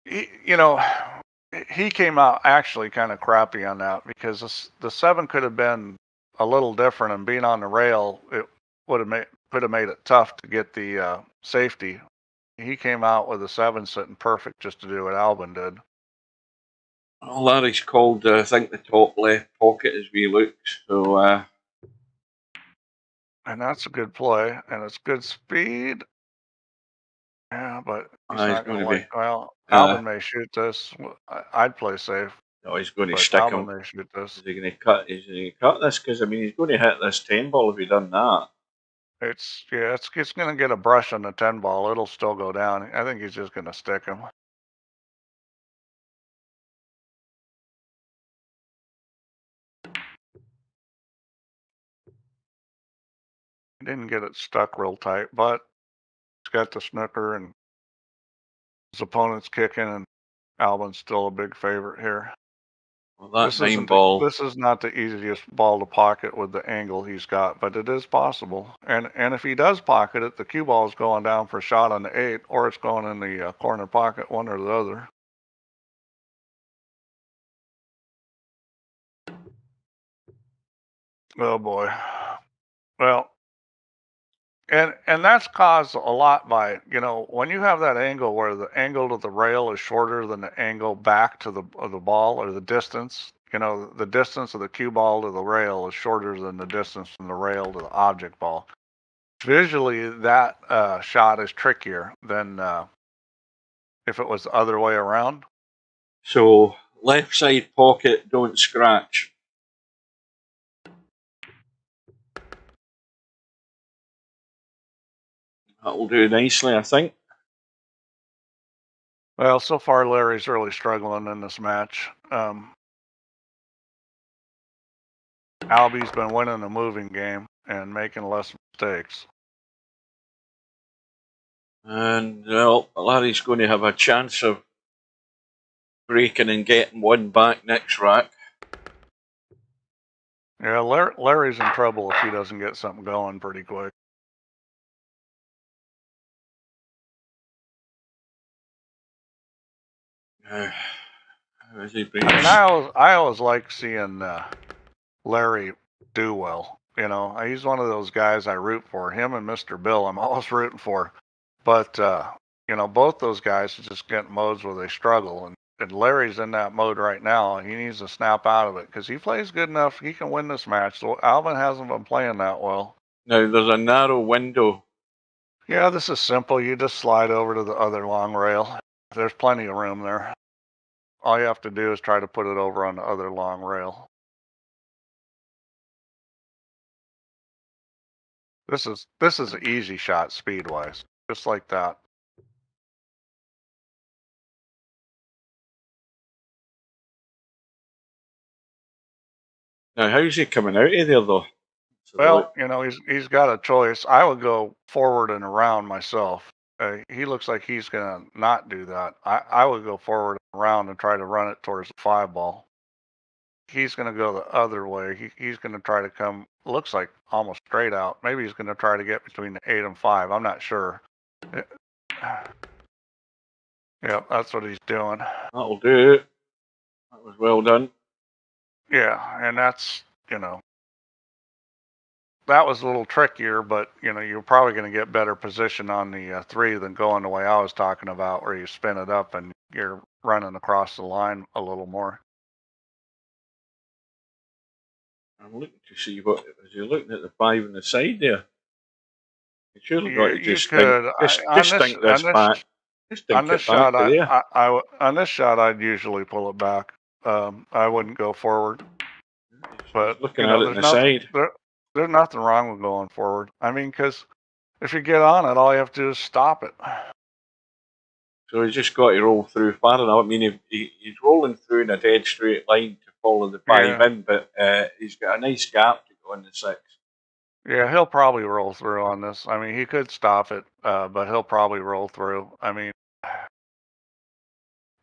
he came out actually kind of crappy on that because the 7 could have been a little different, and being on the rail, it could have made it tough to get the safety. He came out with a 7 sitting perfect just to do what Albin did. Well, Larry's called, I think, the top left pocket as we look. So, and that's a good play, and it's good speed. Yeah, but he's not going to like. Well, Albin may shoot this. I'd play safe. No, he's going to stick him. Albin may shoot this. Is he going to cut? Is he going to cut this? Because I mean, he's going to hit this 10 ball if he done that. It's going to get a brush on the 10 ball. It'll still go down. I think he's just going to stick him. He didn't get it stuck real tight, but he's got the snooker and his opponent's kicking, and Albin's still a big favorite here. Well, that 9 ball. This is not the easiest ball to pocket with the angle he's got, but it is possible. And if he does pocket it, the cue ball is going down for a shot on the 8, or it's going in the corner pocket, one or the other. Oh boy. Well, and that's caused a lot by, when you have that angle where the angle to the rail is shorter than the angle back to the ball, or the distance. The distance of the cue ball to the rail is shorter than the distance from the rail to the object ball. Visually, that shot is trickier than if it was the other way around. So, left side pocket, don't scratch. That will do nicely, I think. Well, so far Larry's really struggling in this match. Albie's been winning the moving game and making less mistakes. And, well, Larry's going to have a chance of breaking and getting one back next rack. Yeah, Larry's in trouble if he doesn't get something going pretty quick. I always like seeing Larry do well. He's one of those guys I root for. Him and Mr. Bill, I'm always rooting for. But both those guys just get in modes where they struggle, and Larry's in that mode right now. He needs to snap out of it because he plays good enough. He can win this match. So Alvin hasn't been playing that well. Now there's a narrow window. Yeah, this is simple. You just slide over to the other long rail. There's plenty of room there. All you have to do is try to put it over on the other long rail. This is an easy shot speed-wise, just like that. Now, how's he coming out of there, though? Well, he's got a choice. I would go forward and around myself. He looks like he's going to not do that. I would go forward and around and try to run it towards the 5 ball. He's going to go the other way. He's going to try to come, looks like almost straight out. Maybe he's going to try to get between the 8 and 5. I'm not sure. Yeah, that's what he's doing. That'll do it. That was well done. Yeah, and that's, that was a little trickier, but you're probably going to get better position on the 3 than going the way I was talking about, where you spin it up and you're running across the line a little more. I'm looking to see what, as you're looking at the 5 on the side there, you surely got to You just think, could just think this back, just on think this it back shot. to there. On this shot, I'd usually pull it back. I wouldn't go forward, but He's looking at it on the there's nothing side. there's nothing wrong with going forward. I mean, because if you get on it, all you have to do is stop it. So he's just got to roll through far enough. I mean, he's rolling through in a dead straight line to follow the 5 Yeah. in, but he's got a nice gap to go in the 6. Yeah, he'll probably roll through on this. I mean, he could stop it, but he'll probably roll through. I mean,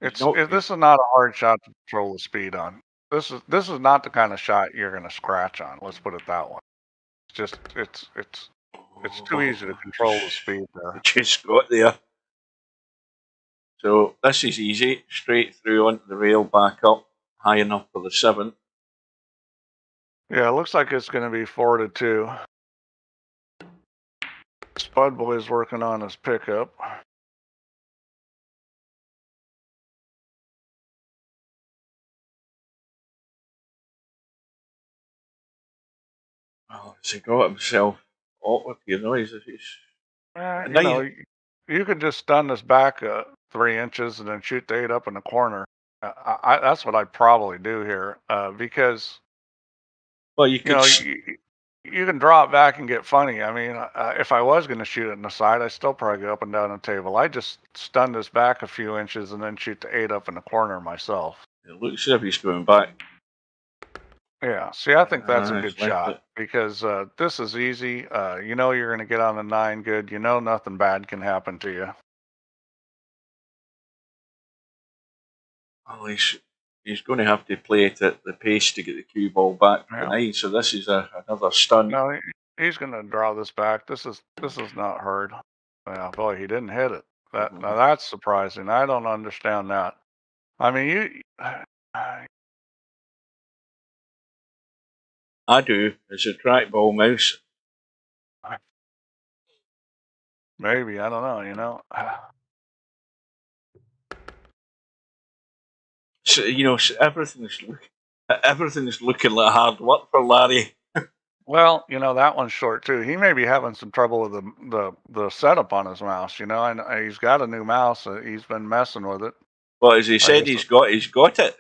this is not a hard shot to control the speed on. This is not the kind of shot you're going to scratch on. Let's put it that way. It's just it's too easy to control the speed there. Just got there. So this is easy, straight through onto the rail, back up, high enough for the 7. Yeah, it looks like it's going to be 4-2. Spud Boy's working on his pickup. Oh, has he got himself awkward? He's You could just stun this back 3 inches and then shoot the 8 up in the corner. That's what I'd probably do here because well, you you can draw it back and get funny. I mean, if I was going to shoot it in the side, I still probably go up and down the table. I just stun this back a few inches and then shoot the 8 up in the corner myself. It looks as if he's going back. Yeah, see, I think that's a good shot because this is easy. You're going to get on the 9 good. Nothing bad can happen to you. Well, he's going to have to play it at the pace to get the cue ball back to 9. So this is another stun. No, he's going to draw this back. This is not hard. Yeah, boy, he didn't hit it. Now that's surprising. I don't understand that. I mean, I do. It's a trackball mouse. Maybe, I don't know. So, everything's looking like hard work for Larry. Well, that one's short too. He may be having some trouble with the setup on his mouse. And he's got a new mouse. He's been messing with it. Well, as he said, he's got it.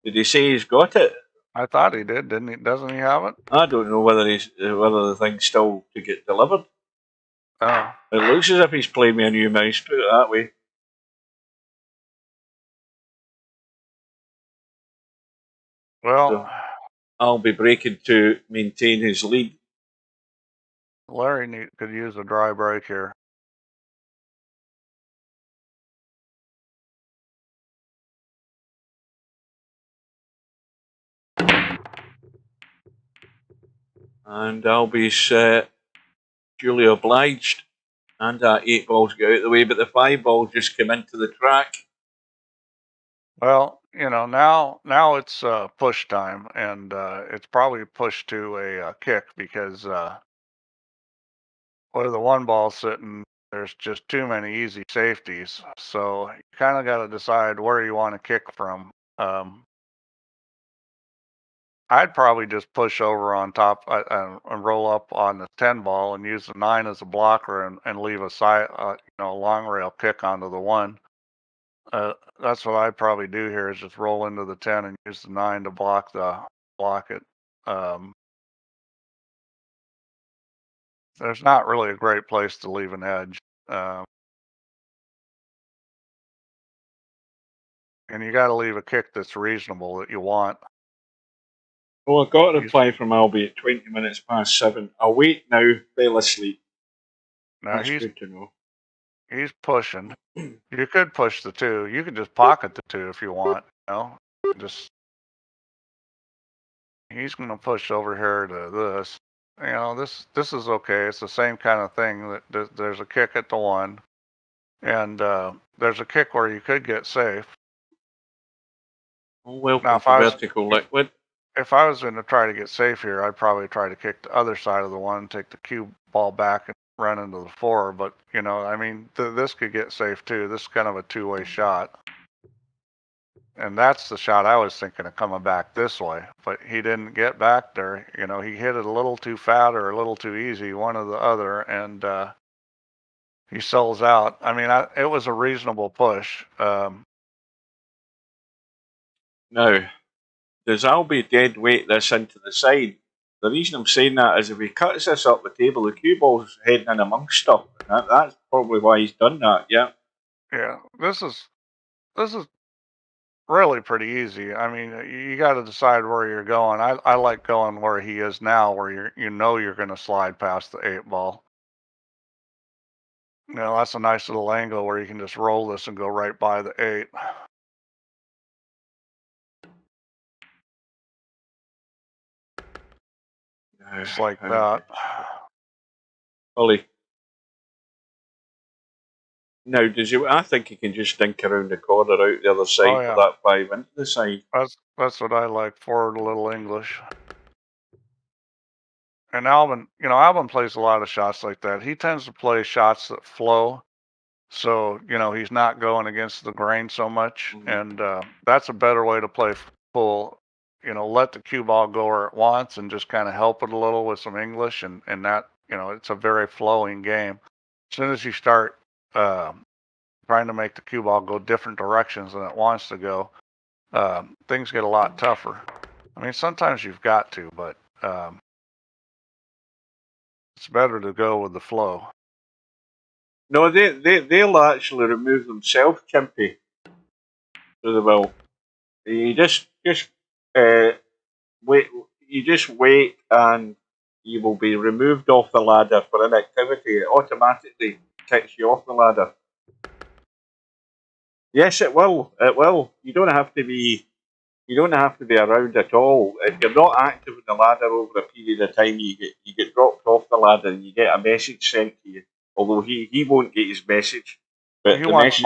Did he say he's got it? I thought he did, didn't he? Doesn't he have it? I don't know whether the thing's still to get delivered. Oh. It looks as if he's playing me a new mouse. Put it that way. Well, so I'll be breaking to maintain his lead. Larry could use a dry break here. And Albie's duly obliged. And that 8 balls got out of the way, but the 5 ball just came into the track. Well, now it's push time, and it's probably pushed to a kick because where the 1 ball's sitting, there's just too many easy safeties. So you kind of got to decide where you want to kick from. I'd probably just push over on top and roll up on the 10 ball and use the 9 as a blocker and leave a side, long rail kick onto the 1. That's what I'd probably do here is just roll into the 10 and use the 9 to block it. There's not really a great place to leave an edge. And you got to leave a kick that's reasonable that you want. Well, I got a reply from Albie at 20 minutes past 7. I'll wait now, fell asleep. Now That's good to know. He's pushing. You could push the 2. You could just pocket the 2 if you want. He's going to push over here to this. This is okay. It's the same kind of thing. That there's a kick at the 1, and there's a kick where you could get safe. Oh, welcome Now, if to I was vertical liquid. if I was going to try to get safe here, I'd probably try to kick the other side of the one, take the cue ball back and run into the 4. But, you know, I mean, this could get safe too. This is kind of a two-way shot. And that's the shot I was thinking of coming back this way. But he didn't get back there. You know, he hit it a little too fat or a little too easy, one or the other. And he sells out. I mean, it was a reasonable push. Now, does Albie dead weight this into the side? The reason I'm saying that is if he cuts this up the table, the cue ball's heading in amongst stuff. That's probably why he's done that, yeah. Yeah, this is really pretty easy. I mean, you got to decide where you're going. I like going where he is now, where you know you're going to slide past the 8 ball. You know, that's a nice little angle where you can just roll this and go right by the 8. Just like that. Ollie. Now, I think he can just dink around the corner out the other side for that 5 into the side. That's what I like, forward a little English. And Albin, you know, Albin plays a lot of shots like that. He tends to play shots that flow. So, you know, he's not going against the grain so much. And that's a better way to play full. You know, let the cue ball go where it wants and just kind of help it a little with some English. And that, you know, it's a very flowing game. As soon as you start trying to make the cue ball go different directions than it wants to go, things get a lot tougher. I mean, sometimes you've got to, but it's better to go with the flow. No, they'll actually remove themselves, Chimpy. So they will. You just wait. You just wait, and you will be removed off the ladder for inactivity. It automatically kicks you off the ladder. Yes, it will. It will. You don't have to be. You don't have to be around at all. If you're not active in the ladder over a period of time, you get dropped off the ladder, and you get a message sent to you. Although he won't get his message. But he wants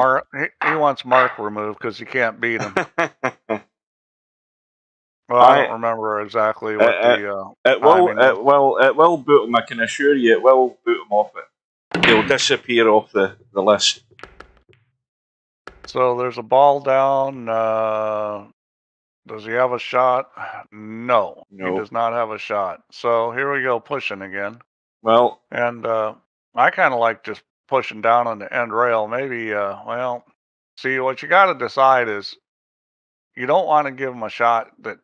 Mark removed because he can't beat him. Well, I don't remember exactly what it will boot him. I can assure you, it will boot him off it. He'll disappear off the list. So there's a ball down. Does he have a shot? No, he does not have a shot. So here we go, pushing again. Well, and I kind of like just pushing down on the end rail. Maybe, well, see, what you got to decide is you don't want to give him a shot that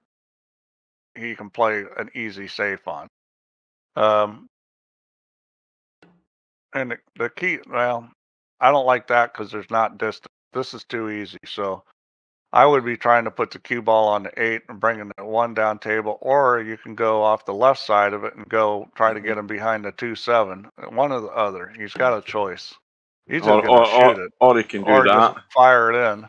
he can play an easy safe on. And the key, well, I don't like that because there's not distance. This is too easy. So I would be trying to put the cue ball on the 8 and bringing the 1 down table, or you can go off the left side of it and go try to get him behind the 2-7. One or the other. He's got a choice. He's just going to shoot it, or he can do that. Just fire it in.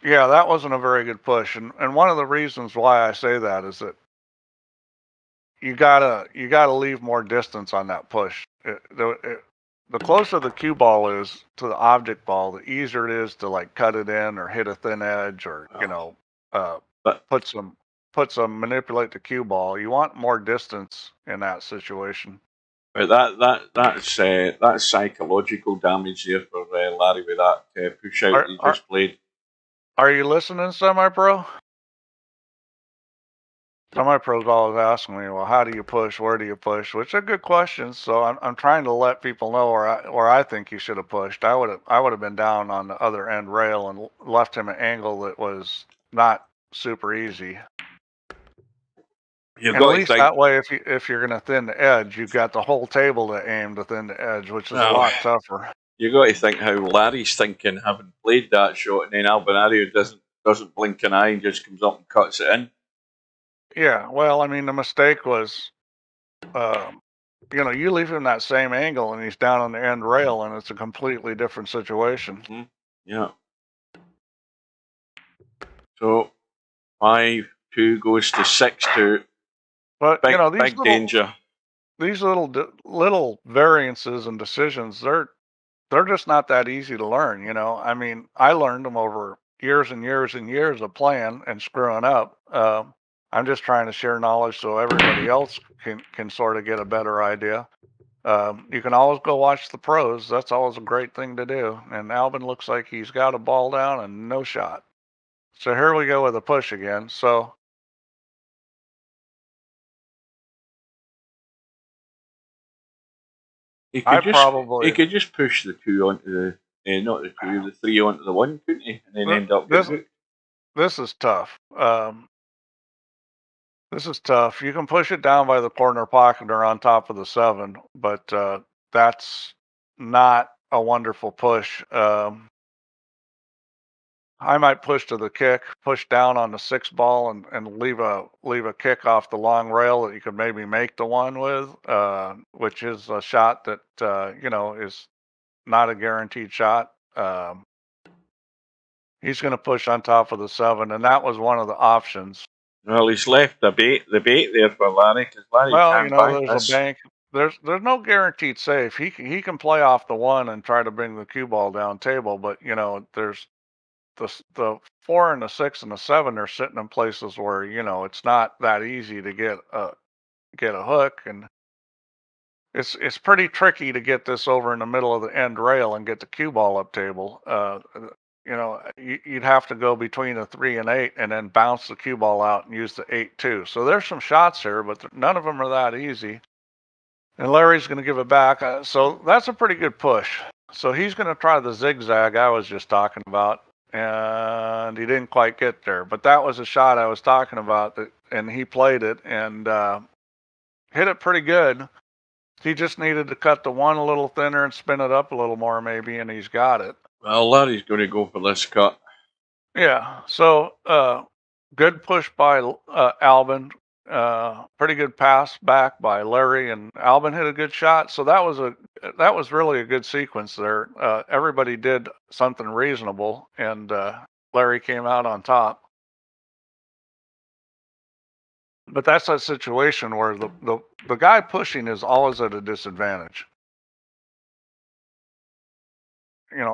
Yeah, that wasn't a very good push, and one of the reasons why I say that is that you gotta leave more distance on that push. The closer the cue ball is to the object ball, the easier it is to like cut it in or hit a thin edge or manipulate the cue ball. You want more distance in that situation. But that's psychological damage there for Larry with that push out he just played. Are you listening, Semi-Pro? Semi-Pro's always asking me, well, how do you push? Where do you push? Which are good questions. So I'm trying to let people know where I think you should have pushed. I would have been down on the other end rail and left him an angle that was not super easy. And at least that way, if you're going to thin the edge, you've got the whole table to aim to thin the edge, which is a lot tougher. You got to think how Larry's thinking, having played that shot, and then Albinario doesn't blink an eye and just comes up and cuts it in. Yeah, well, I mean, the mistake was, you leave him that same angle and he's down on the end rail, and it's a completely different situation. Mm-hmm. Yeah. So 5-2 goes to 6-2. But big danger. These little variances and decisions, they're just not that easy to learn. I mean, I learned them over years and years and years of playing and screwing up. I'm just trying to share knowledge so everybody else can sort of get a better idea. You can always go watch the pros. That's always a great thing to do. And Albin looks like he's got a ball down and no shot. So here we go with a push again. So He I could just probably push the two onto the not the two, the three onto the one, couldn't he? And then end up this with it. this is tough. This is tough. You can push it down by the corner pocket or on top of the 7, but that's not a wonderful push. I might push to the kick, push down on the 6 ball, and leave a kick off the long rail that you could maybe make the 1 with, which is a shot that is not a guaranteed shot. He's going to push on top of the 7, and that was one of the options. Well, he's left the bait there for Larry, because Larry Well, can't bank there's this. a bank. There's no guaranteed safe. He can play off the 1 and try to bring the cue ball down table, but there's the 4 and the 6 and the 7 are sitting in places where it's not that easy to get a hook, and it's pretty tricky to get this over in the middle of the end rail and get the cue ball up table. You'd have to go between a 3 and 8 and then bounce the cue ball out and use the 8 too. So there's some shots here, but none of them are that easy. And Larry's going to give it back. So that's a pretty good push. So he's going to try the zigzag I was just talking about, and he didn't quite get there. But that was a shot I was talking about, and he played it and hit it pretty good. He just needed to cut the 1 a little thinner and spin it up a little more maybe, and he's got it. Well, Larry's going to go for this cut. Yeah. So good push by Albin. Pretty good pass back by Larry, and Albin hit a good shot. So that was really a good sequence there. Everybody did something reasonable, and Larry came out on top. But that's a situation where the guy pushing is always at a disadvantage.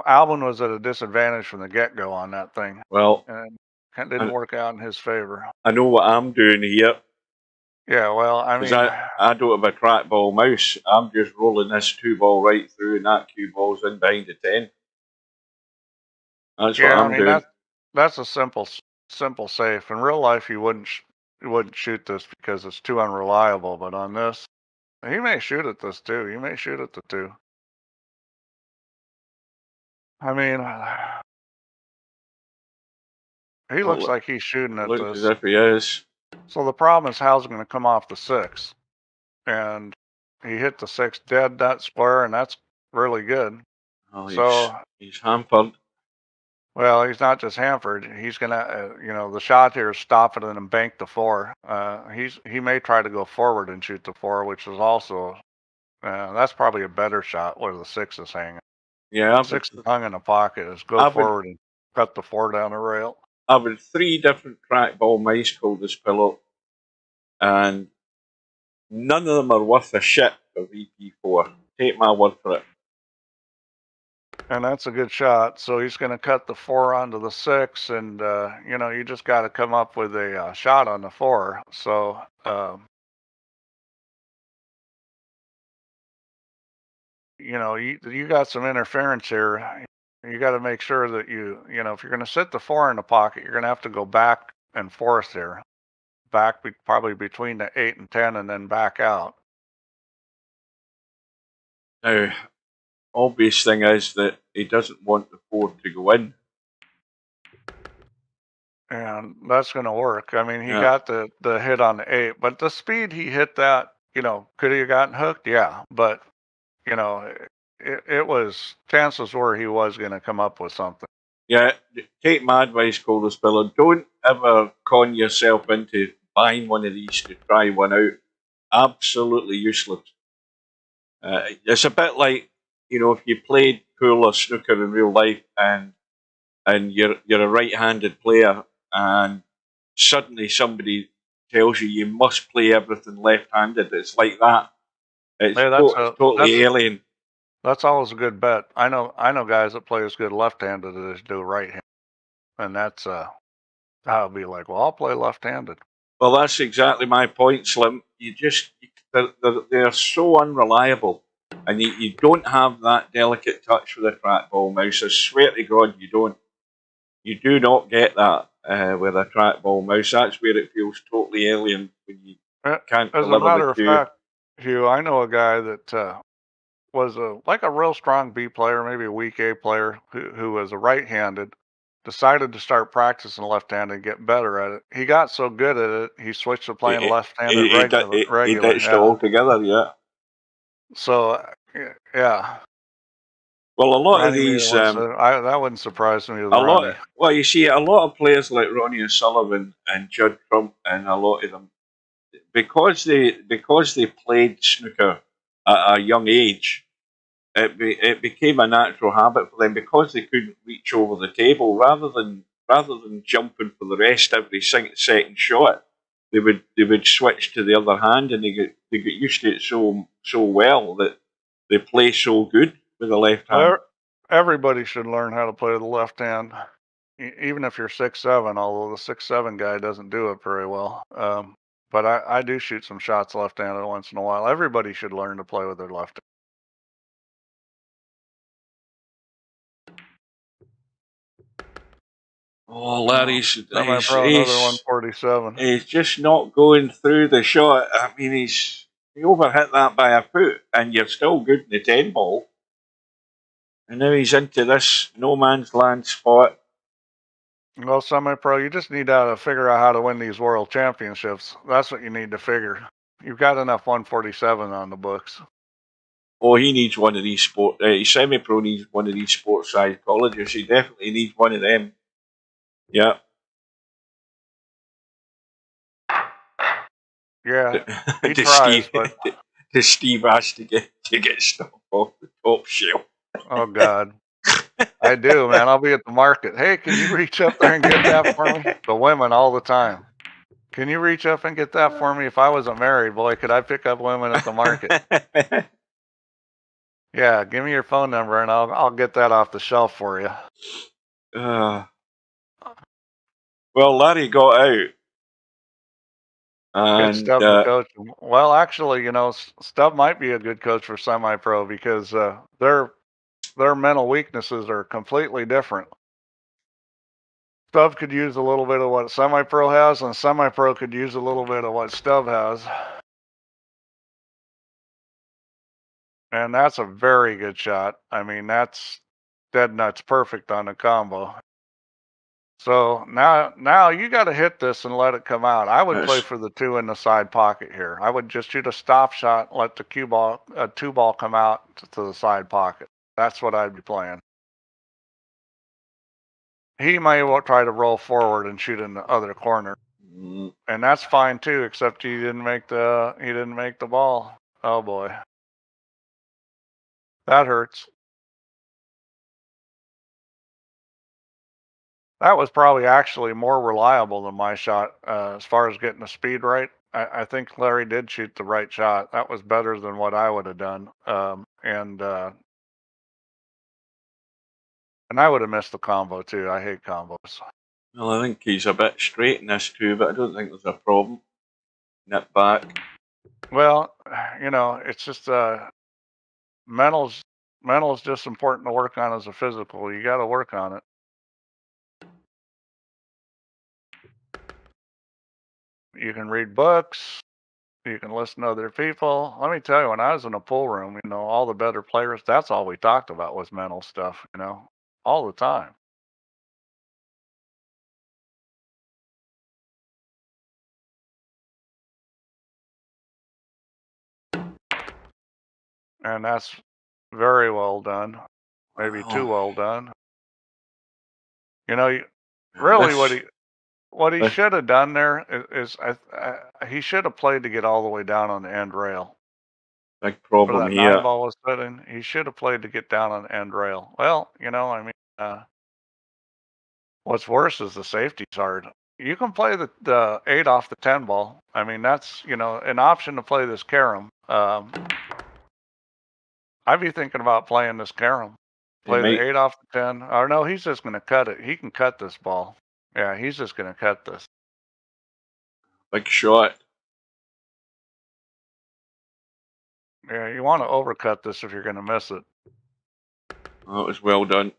Albin was at a disadvantage from the get-go on that thing. Well, and it didn't work out in his favor. I know what I'm doing here. Yeah, well, I mean, I don't have a trackball mouse. I'm just rolling this 2 ball right through, and that cue ball's in behind the 10. That's what I'm doing. That's a simple safe. In real life, you wouldn't shoot this because it's too unreliable. But on this, he may shoot at this too. He may shoot at the 2. I mean, he looks like he's shooting at looks this. as if he is. So the problem is Hal's going to come off the 6, and he hit the 6 dead that square, and that's really good. Well, he's hampered. Well, he's not just hampered. He's gonna, the shot here is stop it and bank the 4. He may try to go forward and shoot the 4, which is also that's probably a better shot where the 6 is hanging. Yeah, 6 is hung in the pocket. Is go forward and cut the 4 down the rail. I've had 3 different trackball mice called this pillow, and none of them are worth a shit for VP4. Take my word for it. And that's a good shot. So he's going to cut the 4 onto the 6, and you just got to come up with a shot on the 4. So you got some interference here. You got to make sure that if you're going to sit the 4 in the pocket, you're going to have to go back and forth here, probably between the 8 and 10, and then back out. Now, obvious thing is that he doesn't want the 4 to go in. And that's going to work. I mean, he got the hit on the 8, but the speed he hit that, could he have gotten hooked? Yeah, but, it was, chances were he was going to come up with something. Yeah, take my advice, Coldest Spiller. Don't ever con yourself into buying one of these to try one out. Absolutely useless. It's a bit like, if you played pool or snooker in real life and you're a right-handed player, and suddenly somebody tells you must play everything left-handed. It's like that. It's totally alien. That's always a good bet. I know guys that play as good left-handed as do right-handed. And that's I'll be like, well, I'll play left-handed. Well, that's exactly my point, Slim. They're so unreliable, and you don't have that delicate touch with a trackball mouse. I swear to God, you don't. You do not get that with a trackball mouse. That's where it feels totally alien when you can't As a deliver matter the of cue. fact, Hugh, I know a guy that was like a real strong B player, maybe a weak A player, who was a right-handed, decided to start practicing left-handed and get better at it. He got so good at it, he switched to playing left-handed regular. He ditched it Yeah. altogether, yeah. So, yeah. Well, a lot of Ronnie these, that wouldn't surprise me with Ronnie. well, you see, a lot of players like Ronnie O'Sullivan and Judd Trump, and a lot of them, because they played snooker at a young age, it became a natural habit for them because they couldn't reach over the table. Rather than jumping for the rest every second shot, they would switch to the other hand, and they get used to it so well that they play so good with the left hand. Everybody should learn how to play the left hand, even if you're 6'7", although the 6'7" guy doesn't do it very well. But I do shoot some shots left-handed once in a while. Everybody should learn to play with their left hand. Oh, Larry's Another 147. He's just not going through the shot. I mean, he overhit that by a foot, and you're still good in the 10 ball. And now he's into this no man's land spot. Well, semi-pro, you just need to figure out how to win these world championships. That's what you need to figure. You've got enough 147 on the books. Oh, he needs one of these sport. Semi-pro needs one of these sports psychologists. He definitely needs one of them. Yeah. Yeah, he tries, but Steve has to get stuff off the top shelf. Oh God, I do, man. I'll be at the market. Hey, can you reach up there and get that for me? The women all the time. Can you reach up and get that for me? If I wasn't married, boy, could I pick up women at the market? Yeah, give me your phone number and I'll get that off the shelf for you. Well, Larry got out. Good Stub to coach him. Well, actually, Stub might be a good coach for semi-pro because their mental weaknesses are completely different. Stub could use a little bit of what semi-pro has, and semi-pro could use a little bit of what Stub has. And that's a very good shot. I mean, that's dead nuts perfect on the combo. So now you got to hit this and let it come out. I would play for the 2 in the side pocket here. I would just shoot a stop shot, let the 2 ball come out to the side pocket. That's what I'd be playing. He may try to roll forward and shoot in the other corner, and that's fine too. Except he didn't make the ball. Oh boy, that hurts. That was probably actually more reliable than my shot as far as getting the speed right. I think Larry did shoot the right shot. That was better than what I would have done. And I would have missed the combo too. I hate combos. Well, I think he's a bit straight in this too, but I don't think there's a problem. Nip back. Well, it's just mental's just important to work on as a physical. You got to work on it. You can read books. You can listen to other people. Let me tell you, when I was in a pool room, all the better players, that's all we talked about was mental stuff, all the time. And that's very well done. Maybe too well done. Really what he should have done there is he should have played to get all the way down on the end rail. Big problem where that here. 9 ball was sitting. He should have played to get down on the end rail. Well, what's worse is the safety's hard. You can play the 8 off the 10 ball. I mean, that's, an option to play this carom. I'd be thinking about playing this carom. Play might- the 8 off the 10. Or no, he's just going to cut it. He can cut this ball. Yeah, he's just going to cut this. Big shot. Yeah, you want to overcut this if you're going to miss it. That was well done.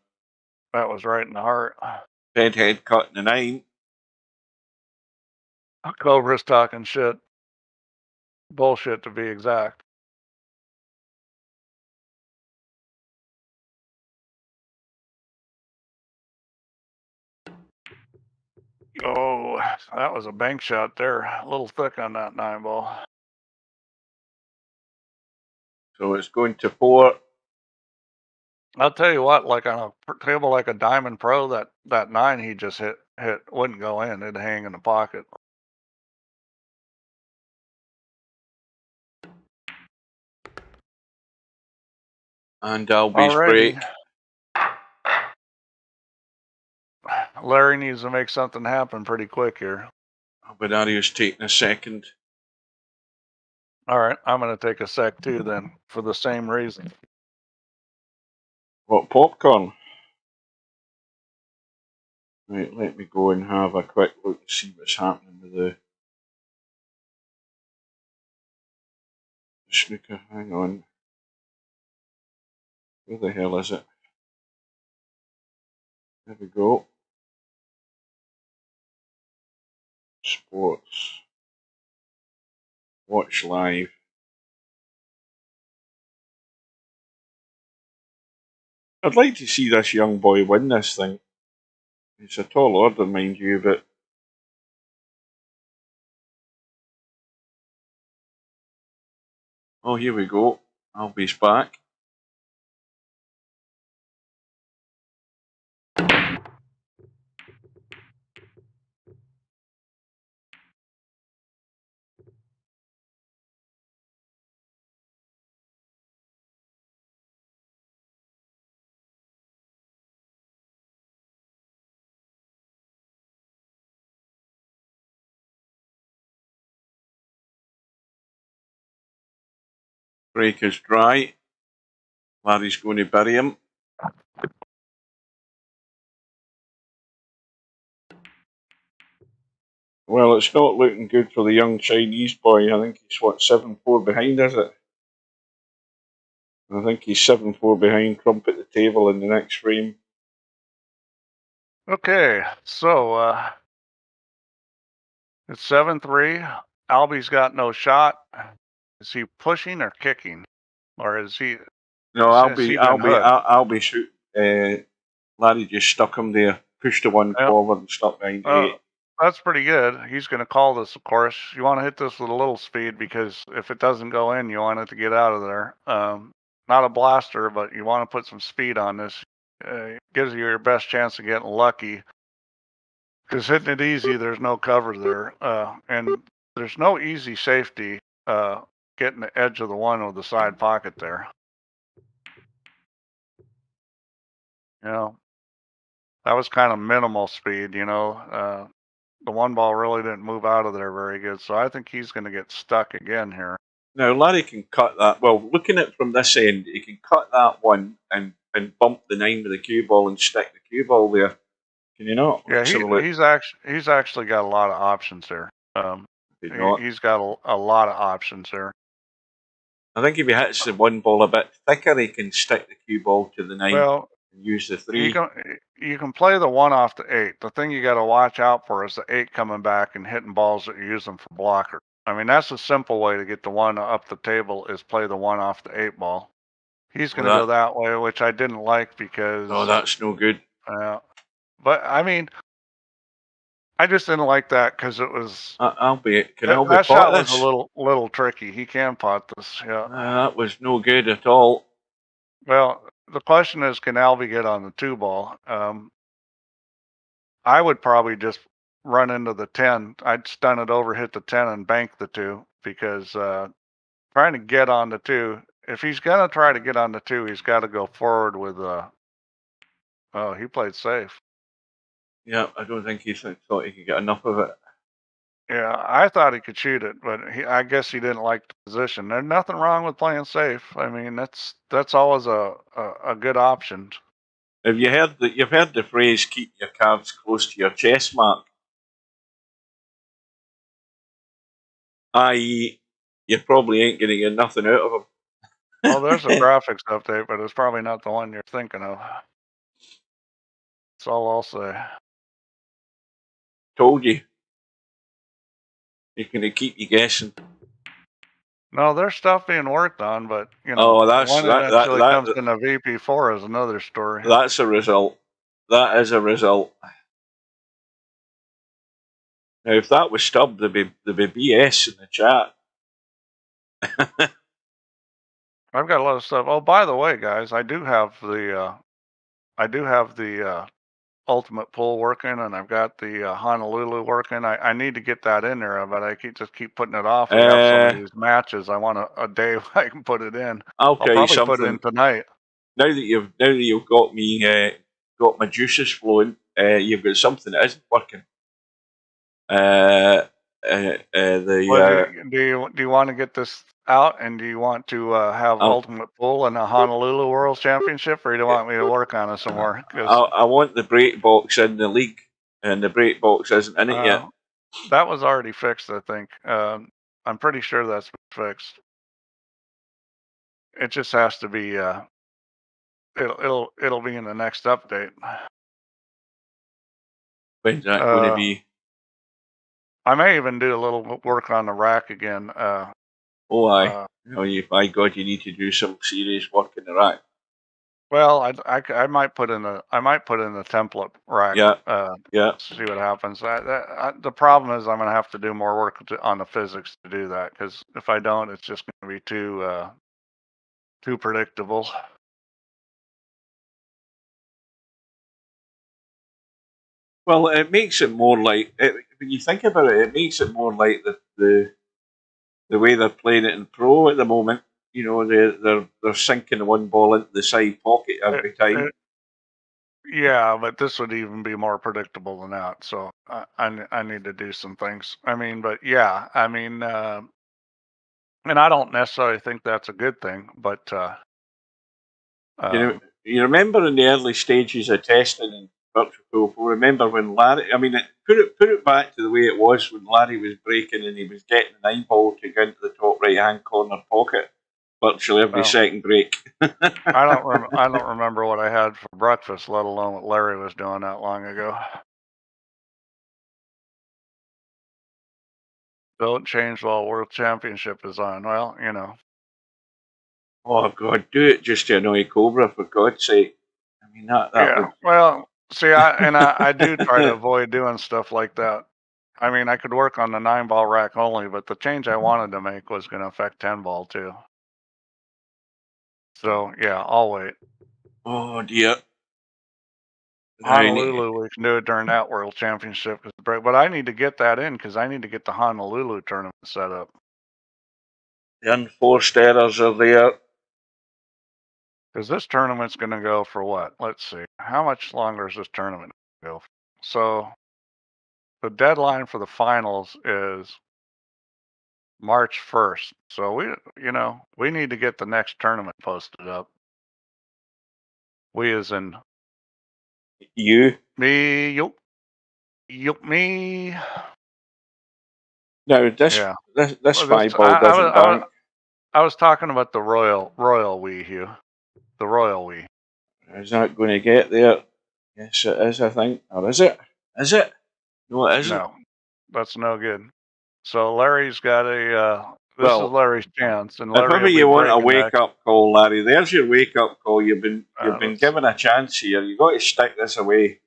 That was right in the heart. Bedhead cut in the 9. Cobra's talking shit. Bullshit, to be exact. Oh, that was a bank shot there. A little thick on that 9 ball. So it's going to 4. I'll tell you what, like on a table like a Diamond Pro, that 9 he just hit wouldn't go in. It'd hang in the pocket. And Albie's break. Larry needs to make something happen pretty quick here. Albinario's taking a second. All right, I'm going to take a sec too then, for the same reason. What, popcorn? Right, let me go and have a quick look and see what's happening with the snooker. Hang on. Where the hell is it? There we go. Sports. Watch live. I'd like to see this young boy win this thing. It's a tall order, mind you, but oh, here we go. Albie's back. Break is dry. Larry's going to bury him. Well, it's not looking good for the young Chinese boy. I think he's, what, 7-4 behind, is it? I think he's 7-4 behind Trump at the table in the next frame. Okay, so it's 7-3. Albie's got no shot. Is he pushing or kicking? Or is he... No, Albie shoot. Larry just stuck him there. Pushed the one forward and stuck behind the 8. That's pretty good. He's going to call this, of course. You want to hit this with a little speed because if it doesn't go in, you want it to get out of there. Not a blaster, but you want to put some speed on this. Gives you your best chance of getting lucky. Because hitting it easy, there's no cover there. And there's no easy safety getting the edge of the 1 with the side pocket there. You know, that was kind of minimal speed, you know. The 1 ball really didn't move out of there very good, so I think he's going to get stuck again here. Now, Larry can cut that. Well, looking at it from this end, he can cut that 1 and bump the 9 with the cue ball and stick the cue ball there. Can you not? Yeah, he's actually got a lot of options there. He's got a lot of options there. I think if he hits the 1 ball a bit thicker, he can stick the cue ball to the 9 and use the 3. You can play the 1 off the 8. The thing you got to watch out for is the 8 coming back and hitting balls that you use them for blocker. I mean, that's a simple way to get the 1 up the table is play the 1 off the 8 ball. He's going to go that way, which I didn't like because... Oh, that's no good. But, I mean, I just didn't like that because it was... that shot was a little tricky. He can pot this, yeah. That was no good at all. Well, the question is, can Albie get on the 2 ball? I would probably just run into the 10. I'd stun it over, hit the 10, and bank the 2 because trying to get on the 2, if he's going to try to get on the 2, he's got to go forward with... oh, he played safe. Yeah, I don't think he thought he could get enough of it. Yeah, I thought he could shoot it, but I guess he didn't like the position. There's nothing wrong with playing safe. I mean, that's always a good option. Have you heard that? You've heard the phrase "keep your cards close to your chest," Mark? I.e., you probably ain't going to get nothing out of them. Well, there's a graphics update, but it's probably not the one you're thinking of. That's all I'll say. Told you. You're going to keep you guessing. No, there's stuff being worked on, but you know, when it actually comes in a VP4 is another story. That's a result. That is a result. Now, if that was stubbed, there'd be BS in the chat. I've got a lot of stuff. Oh, by the way, guys, I do have the ultimate pool working, and I've got the Honolulu working. I need to get that in there, but I keep putting it off. We have some of these matches. I want a day I can put it in. I'll probably put it in tonight. Now that you've got me got my juices flowing, you've got something that isn't working. Do you want to get this out, and do you want to have ultimate pool and a Honolulu World Championship, or do you want me to work on it some more? I want the break box in the league, and the break box isn't in it yet. That was already fixed, I think. I'm pretty sure that's fixed. It just has to be. It'll be in the next update. When's that going to be? I may even do a little work on the rack again. By God, you need to do some serious work in the rack. Well, I might put in the template rack. Yeah. See what happens. The problem is I'm gonna have to do more work on the physics to do that, because if I don't, it's just gonna be too predictable. Well, it makes it more like when you think about it. It makes it more like the way they're playing it in pro at the moment. You know, they're sinking one ball into the side pocket every time. Yeah, but this would even be more predictable than that. So I need to do some things. I mean, but yeah, I mean, and I don't necessarily think that's a good thing, but you remember in the early stages of testing in Virtual Pro, remember when Larry? I mean, put it back to the way it was when Larry was breaking and he was getting the 9-ball to go into the top right hand corner pocket virtually every second break. I don't remember what I had for breakfast, let alone what Larry was doing that long ago. Don't change while World Championship is on. Well, you know. Oh God, do it just to annoy Cobra, for God's sake. I mean that would... Well, see, I do try to avoid doing stuff like that. I mean, I could work on the 9-ball rack only, but the change I wanted to make was going to affect 10-ball too. So yeah, I'll wait. Oh dear. Honolulu, we can do it during that World Championship, but I need to get that in because I need to get the Honolulu tournament set up. The unforced errors are there. Because this tournament's going to go for what? Let's see. How much longer is this tournament going to go for? So the deadline for the finals is March 1st. So we need to get the next tournament posted up. We as in you, me, me. No, this 5-ball doesn't bank. I was talking about the royal we, Hugh. The royal we. Is that going to get there? Yes, it is, I think. Or is it? Is it? No, it isn't. No, that's no good. So Larry's got this is Larry's chance. And Larry, if ever you want a wake-up call, Larry, there's your wake-up call. You've been given a chance here. You've got to stick this away.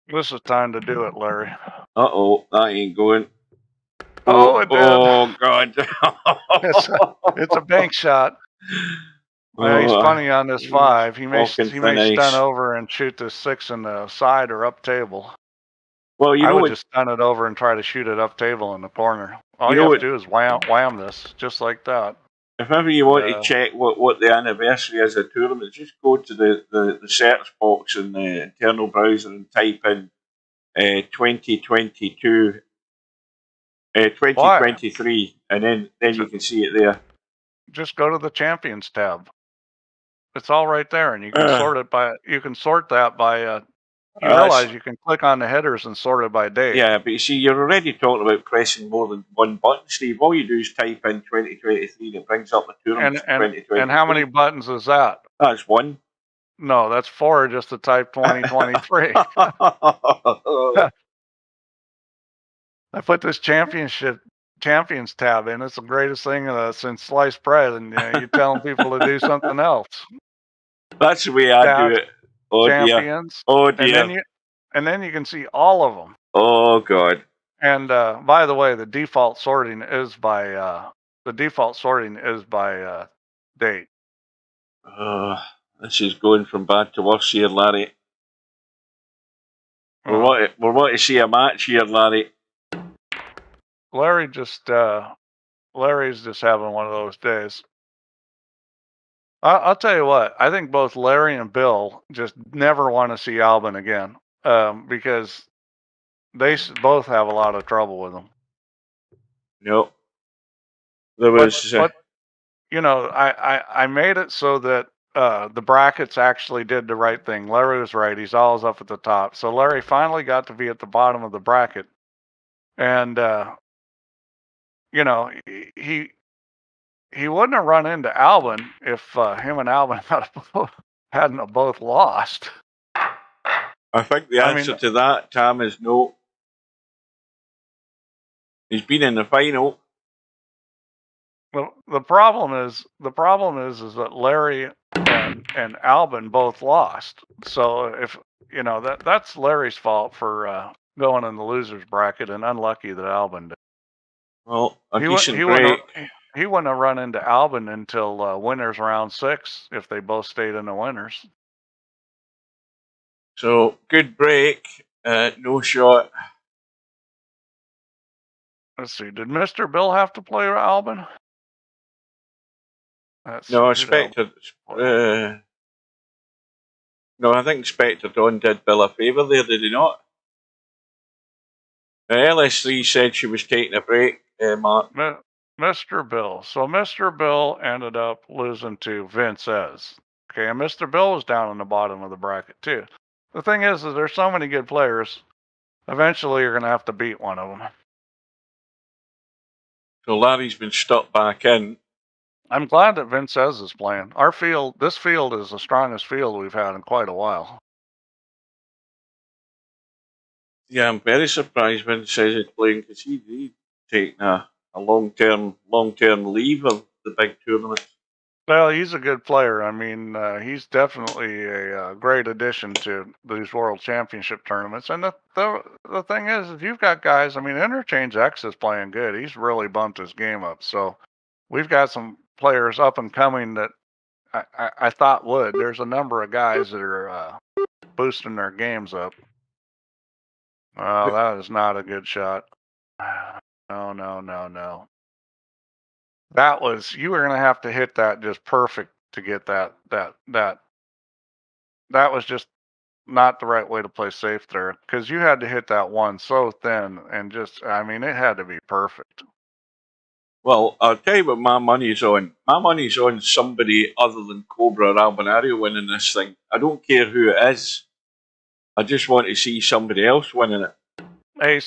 This is time to do it, Larry. Uh-oh, that ain't going. Oh, it did. Oh, God. It's a bank shot. He's funny on this 5. He may stun over and shoot the 6 in the side or up table. Well, I would just stun it over and try to shoot it up table in the corner. All you have to do is wham this, just like that. If ever you want to check what the anniversary is of the tournament, just go to the search box in the internal browser and type in 2022, 2023, and then you can see it there. Just go to the Champions tab. It's all right there, and you can sort it by. You can sort that by. You That's- realize you can click on the headers and sort it by date. Yeah, but you see, you're already talking about pressing more than one button, Steve. All you do is type in 2023 and it brings up the tournaments for 2023. And how many buttons is that? That's one. No, that's 4 just to type 2023. I put this champions tab in. It's the greatest thing since sliced bread, and you're telling people to do something else. That's the way I do it. Oh champions. Dear. Oh dear. And then you can see all of them. Oh God. And by the way, the default sorting is by date. This is going from bad to worse here, Larry. We're wanting to see a match here, Larry. Larry's just having one of those days. I'll tell you what. I think both Larry and Bill just never want to see Albin again, because they both have a lot of trouble with him. Nope. There was, but you know, I made it so that the brackets actually did the right thing. Larry was right. He's always up at the top. So Larry finally got to be at the bottom of the bracket, and you know, he wouldn't have run into Albin if him and Albin hadn't both lost. I think the answer to that, Tam, is no. He's been in the final. Well, the problem is that Larry and Albin both lost. So if you know that's Larry's fault for going in the losers bracket, and unlucky that Albin did. Well, a decent break. He wouldn't have run into Albin until winners round 6 if they both stayed in the winners. So good break. No shot. Let's see. Did Mr. Bill have to play Albin? No, Spectre. No, I think Spectre Dawn did Bill a favour there, did he not? LS3 said she was taking a break, Mark. Mr. Bill. So Mr. Bill ended up losing to Vince S. Okay, and Mr. Bill was down in the bottom of the bracket too. The thing is there's so many good players. Eventually, you're going to have to beat one of them. So Larry's been stuck back in. I'm glad that Vince S is playing. This field is the strongest field we've had in quite a while. Yeah, I'm very surprised Vince says he's playing because he's taking a long-term leave of the big tournaments. Well, he's a good player. I mean, he's definitely a great addition to these World Championship tournaments. And the thing is, if you've got guys, I mean, Interchange X is playing good. He's really bumped his game up. So we've got some players up and coming that I thought would. There's a number of guys that are boosting their games up. Oh, that is not a good shot. No. You were going to have to hit that just perfect to get that. That was just not the right way to play safe there, because you had to hit that one so thin and I mean, it had to be perfect. Well, I'll tell you what my money's on. My money's on somebody other than Cobra or Albinario winning this thing. I don't care who it is. I just want to see somebody else winning it. Hey,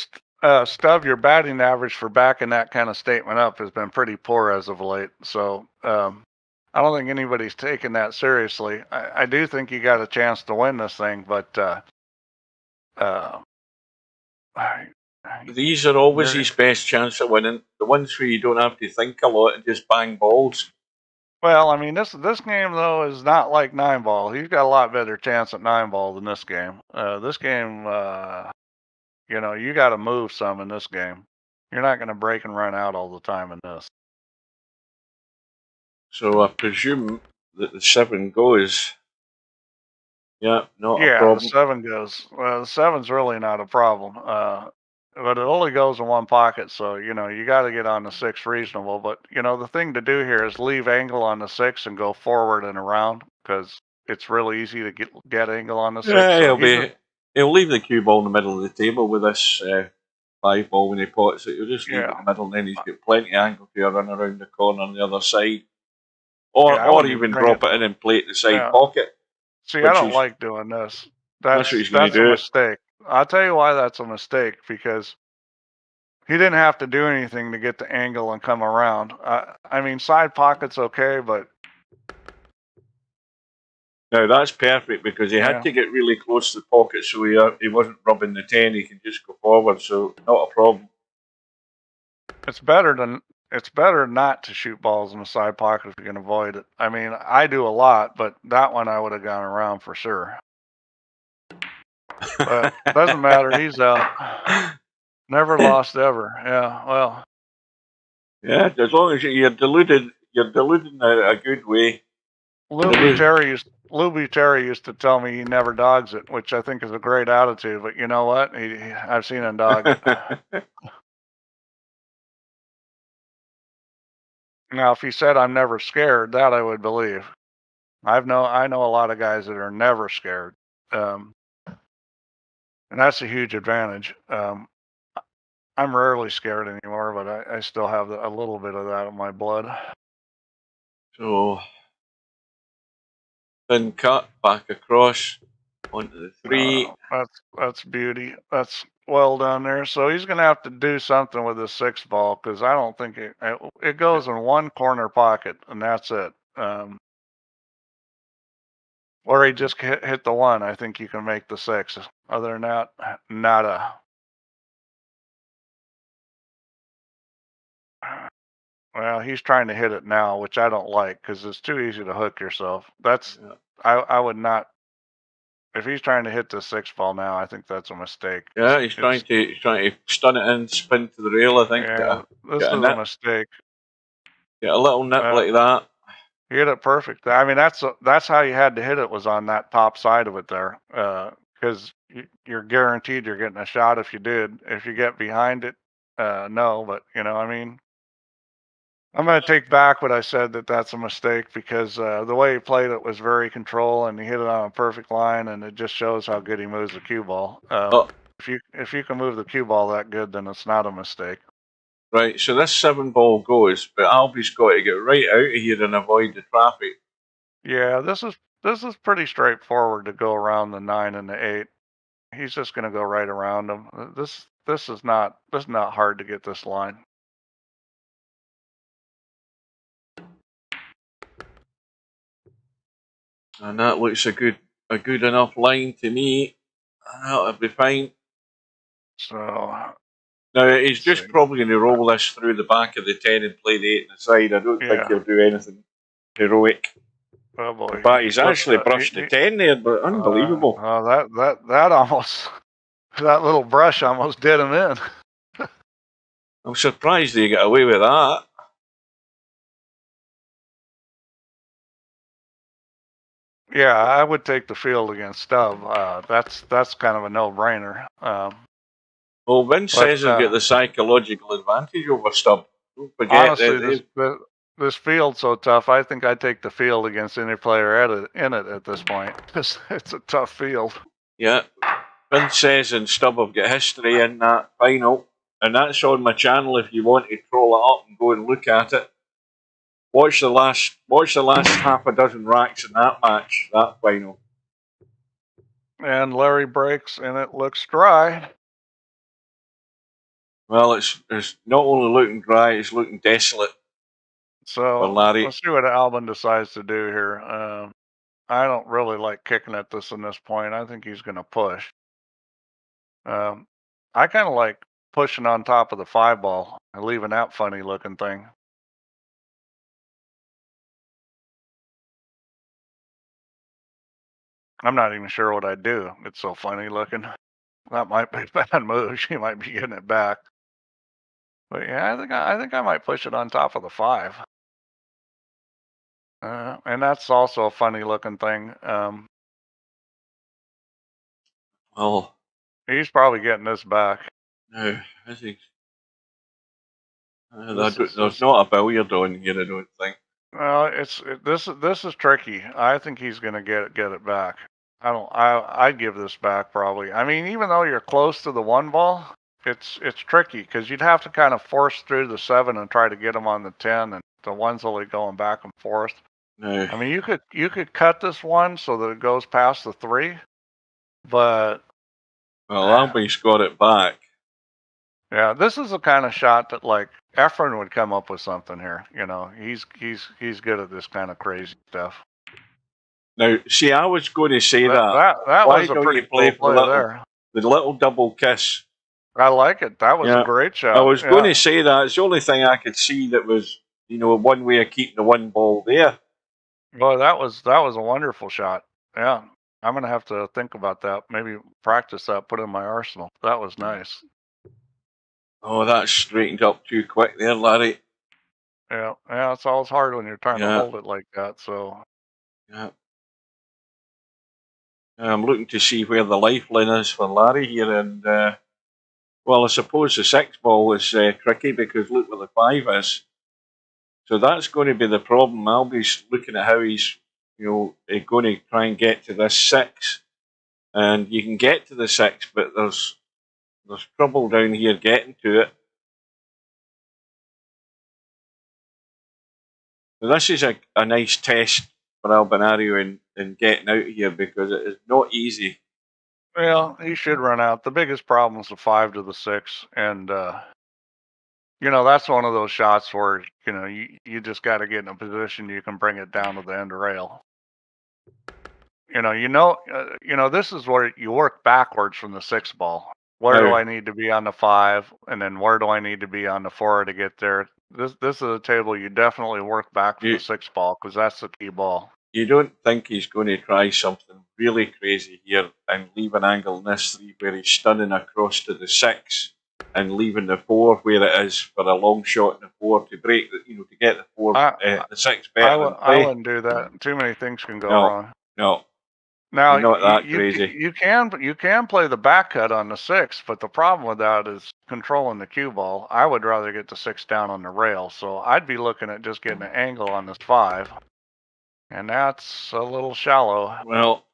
Stub, your batting average for backing that kind of statement up has been pretty poor as of late. So I don't think anybody's taking that seriously. I do think you got a chance to win this thing, but these are always his best chance of winning. The ones where you don't have to think a lot and just bang balls. Well, I mean, this game, though, is not like 9-ball. He's got a lot better chance at 9-ball than this game. This game, you know, you got to move some in this game. You're not going to break and run out all the time in this. So I presume that the 7 goes. Yeah, not a problem. Yeah, the 7 goes. Well, the 7's really not a problem. But it only goes in one pocket, so, you know, you got to get on the 6 reasonable. But, you know, the thing to do here is leave angle on the 6 and go forward and around, because it's really easy to get angle on the 6. Yeah, so he'll leave the cue ball in the middle of the table with this 5 ball when he pots it. He'll just leave it in the middle, and then he's got plenty of angle to run around the corner on the other side. I or wouldn't even bring drop it in and play it in the side Yeah. pocket. See, I Which don't is like doing this. that's what he's going to That's a do. mistake. I'll tell you why that's a mistake, because he didn't have to do anything to get the angle and come around. I mean, side pocket's okay, but Now that's perfect because he yeah, had to get really close to the pocket so he wasn't rubbing the 10. He can just go forward, so not a problem. it's better not to shoot balls in the side pocket if you can avoid it. I mean, I do a lot, but that one I would have gone around for sure. But doesn't matter. He's out. Never lost ever. Yeah. Well. Yeah, as long as you're deluding in a good way. Luby Terry used to tell me he never dogs it, which I think is a great attitude. But you know what? I've seen him dog it. Now, if he said I'm never scared, that I would believe. I know a lot of guys that are never scared, and that's a huge advantage. I'm rarely scared anymore, but I still have a little bit of that in my blood. So, thin cut back across onto the 3. That's beauty. That's well done there. So he's going to have to do something with the 6 ball, because I don't think it goes in one corner pocket, and that's it. Or he just hit the 1. I think you can make the 6. Other than that, nada. Well, he's trying to hit it now, which I don't like, because it's too easy to hook yourself. I would not. If he's trying to hit the 6 ball now, I think that's a mistake. Yeah, he's trying to stun it in, spin to the rail. I think. Yeah, this is a mistake. Get a little nip like that. He hit it perfect. I mean, that's how you had to hit it, was on that top side of it there, because you're guaranteed you're getting a shot if you did. If you get behind it, no. But you know, I mean, I'm going to take back what I said, that's a mistake, because the way he played it was very control, and he hit it on a perfect line, and it just shows how good he moves the cue ball. If you can move the cue ball that good, then it's not a mistake. Right, so this 7 ball goes, but Albie's got to get right out of here and avoid the traffic. Yeah, this is pretty straightforward to go around the 9 and the 8. He's just going to go right around him. This is not hard to get this line. And that looks a good enough line to me. That'll be fine. So now he's just probably going to roll this through the back of the 10 and play the 8 on the side. I don't think he'll do anything heroic. Oh boy! But he's actually brushed the 10 there, but unbelievable. That almost, that little brush almost did him in. I'm surprised he got away with that. Yeah, I would take the field against Stubb. That's kind of a no-brainer. Well, Vince says he'll get the psychological advantage over Stubb. Don't forget, honestly, this field's so tough. I think I'd take the field against any player in it at this point. It's a tough field. Yeah, Vince says and Stubb have got history in that final, and that's on my channel if you want to troll it up and go and look at it. Watch the last half a dozen racks in that match, that final. And Larry breaks, and it looks dry. Well, it's not only looking dry, it's looking desolate. So let's see what Albin decides to do here. I don't really like kicking at this point. I think he's going to push. I kind of like pushing on top of the 5 ball and leaving that funny looking thing. I'm not even sure what I'd do. It's so funny looking. That might be a bad move. She might be getting it back. But yeah, I think I might push it on top of the 5. And that's also a funny looking thing. Well, he's probably getting this back. No, is he? There's not a billiard on here, I don't think. Well, this is tricky. I think he's going to get it back. I'd give this back probably. I mean, even though you're close to the 1 ball, it's tricky, because you'd have to kind of force through the 7 and try to get him on the 10, and the 1's only going back and forth. No. I mean, you could cut this one so that it goes past the 3, but Well, Albie's got it back. yeah, this is the kind of shot that like Efren would come up with something here. You know, he's good at this kind of crazy stuff. Now, see, I was going to say That Why was a don't pretty you play cool for play there. the little double kiss? I like it. That was Yeah. a great shot. I was going to say that. It's the only thing I could see that was, one way of keeping the one ball there. Boy, that was a wonderful shot. Yeah, I'm gonna have to think about that. Maybe practice that. Put it in my arsenal. That was nice. Oh, that's straightened up too quick there, Larry. Yeah, it's always hard when you're trying to hold it like that. So yeah. I'm looking to see where the lifeline is for Larry here, and well, I suppose the 6 ball is tricky because look where the 5 is. So that's going to be the problem. Albie's looking at how he's, going to try and get to this 6, and you can get to the 6, but there's trouble down here getting to it. So this is a nice test for Albinario in getting out here because it is not easy. well, he should run out. The biggest problem is the 5 to the 6, and that's one of those shots where you just got to get in a position you can bring it down to the end rail. This is where you work backwards from the 6 ball. Where do I need to be on the 5, and then where do I need to be on the 4 to get there? This is a table you definitely work back from the 6 ball because that's the key ball. You don't think he's going to try something really crazy here and leave an angle in this 3 where he's stunning across to the 6 and leaving the 4 where it is for a long shot in the 4 to break the, to get the 4, the 6 better. I wouldn't do that. Too many things can go wrong. No. Now, not that crazy. You can play the back cut on the 6, but the problem with that is controlling the cue ball. I would rather get the 6 down on the rail, so I'd be looking at just getting an angle on this 5, and that's a little shallow. Well,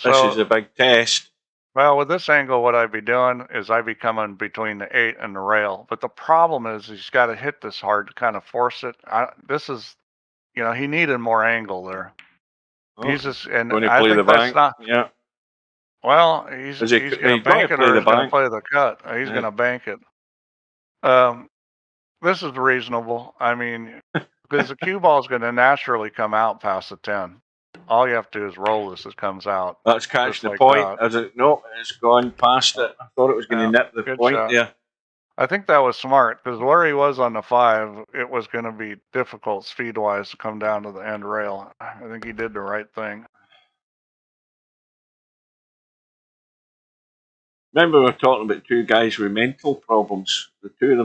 this is a big test. Well, with this angle, what I'd be doing is I'd be coming between the 8 and the rail, but the problem is he's got to hit this hard to kind of force it. He needed more angle there. He's just, and going to I play think the that's bank. not. Yeah. Well, he's going to bank it or he's going to play the cut. He's going to bank it. This is reasonable. I mean, because the cue ball is going to naturally come out past the 10. All you have to do is roll this. It comes out. That's catching the point. No, it's gone past it. I thought it was going to nip the point there. I think that was smart because where he was on the 5, it was going to be difficult speed-wise to come down to the end rail. I think he did the right thing. Remember, we were talking about 2 guys with mental problems. The two of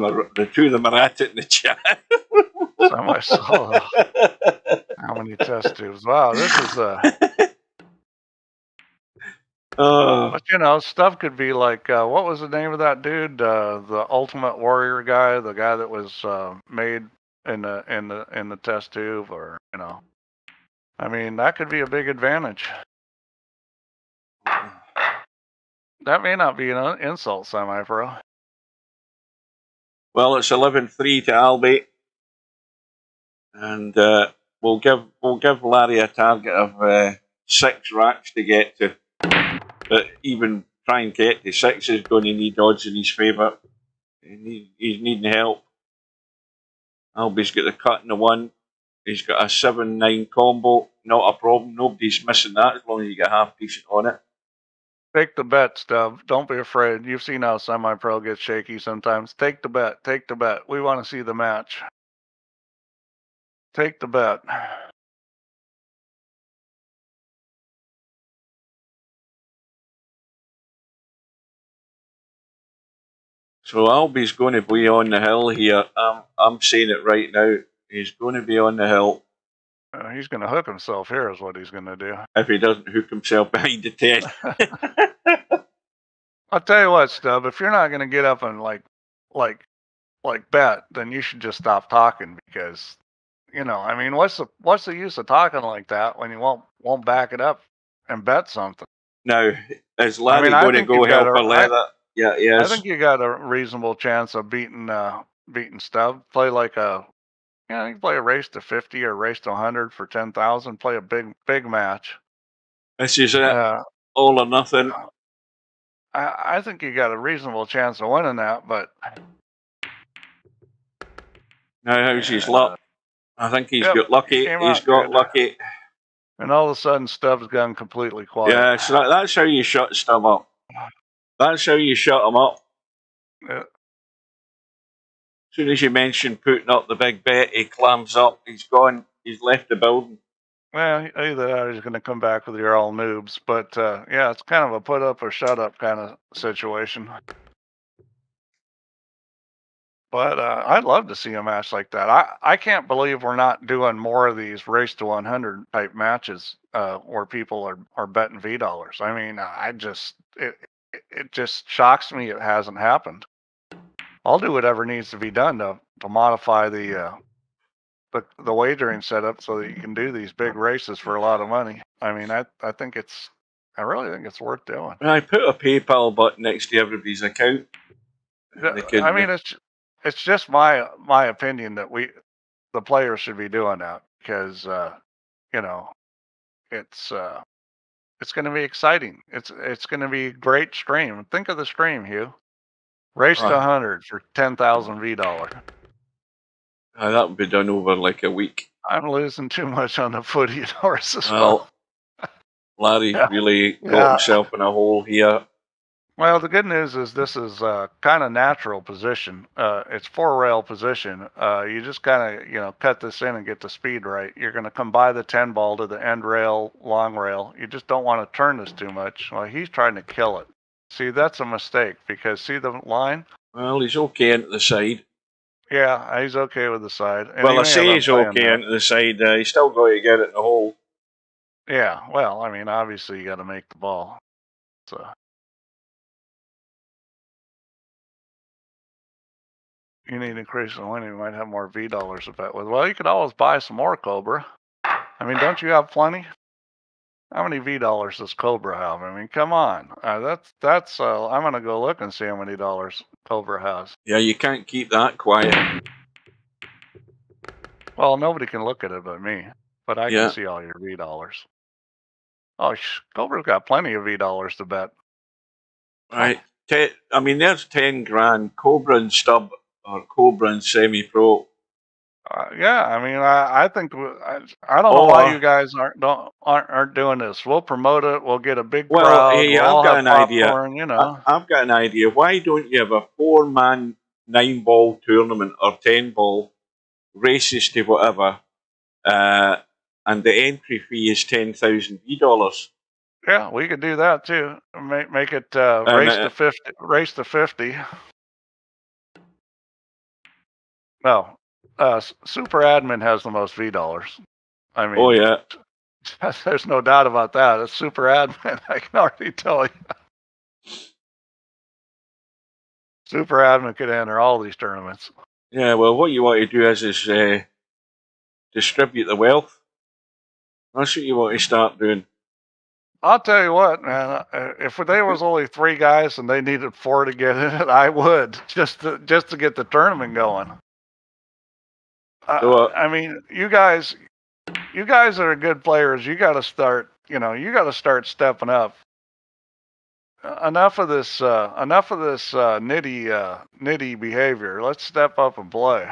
them are at it in the chat. Some I saw. How many test tubes? Wow, this is but stuff could be like, what was the name of that dude? The Ultimate Warrior guy, the guy that was made in the test tube, or I mean, that could be a big advantage. That may not be an insult, semi-pro. Well, it's 11-3 to Albie, and we'll give Larry a target of 6 racks to get to. But even trying to get to 6 is going to need odds in his favour. He's needing help. Albie's got the cut in the 1. He's got a 7-9 combo. Not a problem. Nobody's missing that as long as you get half decent on it. Take the bet, Stub. Don't be afraid. You've seen how semi-pro gets shaky sometimes. Take the bet. Take the bet. We want to see the match. Take the bet. So Albie's going to be on the hill here. I'm saying it right now. He's going to be on the hill. He's going to hook himself here is what he's going to do. If he doesn't hook himself behind the 10. I'll tell you what, Stub, if you're not going to get up and like bet, then you should just stop talking because, I mean, what's the use of talking like that when you won't back it up and bet something? Now, is Larry going to go help her leather? Yeah, yes. I think you got a reasonable chance of beating Stub. Play like a Yeah, you can play a race to 50 or a race to 100 for 10,000. Play a big match. This is it. All or nothing. I think you got a reasonable chance of winning that, but now how's his luck? I think he's got lucky. He's got lucky. And all of a sudden, Stubbs gone completely quiet. Yeah, so that's how you shut Stubb up. That's how you shut him up. Yeah. As soon as you mention putting up the big bet, he clams up. He's gone. He's left the building. Well, either that or he's going to come back with your all noobs. But yeah, it's kind of a put up or shut up kind of situation. But I'd love to see a match like that. I can't believe we're not doing more of these race to 100 type matches where people are betting $V. I mean, it just shocks me it hasn't happened. I'll do whatever needs to be done to modify the wagering setup so that you can do these big races for a lot of money. I mean, I really think it's worth doing. I put a PayPal button next to everybody's account. I mean, it's just my opinion that the players should be doing that because you know it's going to be exciting. It's going to be a great stream. Think of the stream, Hugh. Race to 100 for 10,000 $V. That would be done over like a week. I'm losing too much on the footy horse as well. Larry really got himself in a hole here. Well, the good news is this is kind of natural position. It's 4-rail position. You just kind of, cut this in and get the speed right. You're going to come by the 10 ball to the end rail, long rail. You just don't want to turn this too much. Well, he's trying to kill it. See, that's a mistake because see the line? Well, he's okay into the side. Yeah, he's okay with the side. And well, I say he's okay into the side. He's still got to get it in the hole. Yeah, well, I mean, obviously you got to make the ball. So. You need to increase the winning. You might have more $V to bet with. Well, you could always buy some more Cobra. I mean, don't you have plenty? How many $V does Cobra have? I mean, come on. That's. I'm gonna go look and see how many dollars Cobra has. Yeah, you can't keep that quiet. Well, nobody can look at it but me. But I can see all your $V. Oh, Cobra's got plenty of $V to bet. Right. I mean, there's 10 grand. Cobra and Stubb. Or Cobra and semi-pro. Yeah, I mean, I think I don't know why you guys aren't doing this. We'll promote it. We'll get a big crowd. Well, hey, I've got an idea. I've got an idea. Why don't you have a 4-man 9-ball tournament or 10-ball races to whatever, and the entry fee is $10,000 $V. Yeah, we could do that too. Make it race to 50. Race to 50. No, Super Admin has the most $V. I mean, oh yeah, there's no doubt about that. It's Super Admin. I can already tell you. Super Admin could enter all these tournaments. Yeah, well, what you want to do is distribute the wealth. That's what you want to start doing. I'll tell you what, man. If there was only 3 guys and they needed 4 to get in it, I would just to get the tournament going. I mean, you guys are good players. You got to start. You got to start stepping up. Enough of this nitty behavior. Let's step up and play.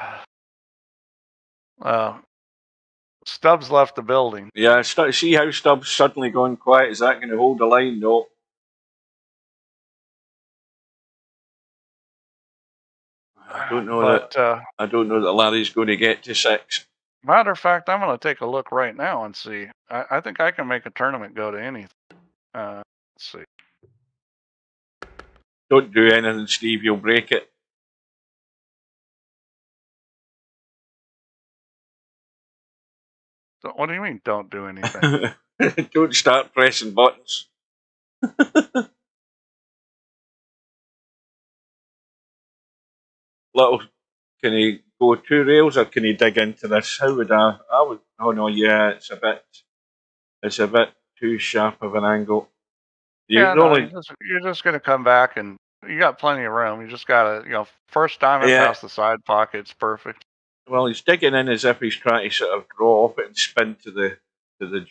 Stubbs left the building. Yeah, see how Stubbs suddenly gone quiet? Is that going to hold the line? No. I don't know that Larry's going to get to 6. Matter of fact, I'm going to take a look right now and see. I think I can make a tournament go to anything. Let's see. Don't do anything, Steve. You'll break it. What do you mean, don't do anything? Don't start pressing buttons. Can he go 2 rails or can he dig into this? How would I would, oh no, yeah, it's a bit too sharp of an angle. You're just going to come back and you got plenty of room. You just got to, first time it past the side pocket, it's perfect. Well, he's digging in as if he's trying to sort of draw off it and spin to the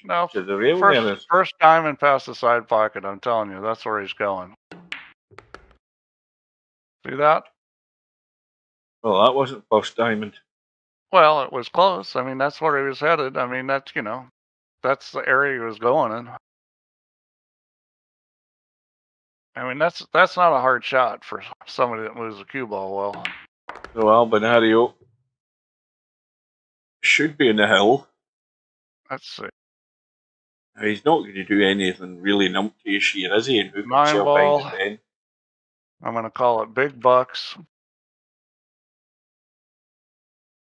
No, rail there. first diamond past the side pocket. I'm telling you, that's where he's going. See that? Well, that wasn't first diamond. Well, it was close. I mean, that's where he was headed. I mean, that's, you know, that's the area he was going in. I mean, that's not a hard shot for somebody that moves the cue ball well. So Albinario should be in the hill. Let's see. He's not going to do anything really numpty-ish here, is he? And hook 9 himself ball. behind the den. I'm going to call it big bucks.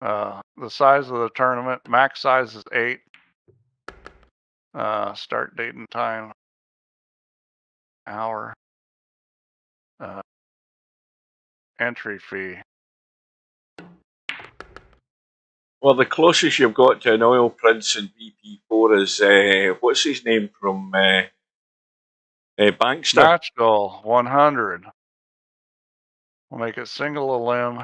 The size of the tournament, max size is 8. Start date and time, hour. Entry fee. Well, the closest you've got to an oil prince in VP4 is, what's his name from Bankster? Match goal, 100. We'll make it single a limb.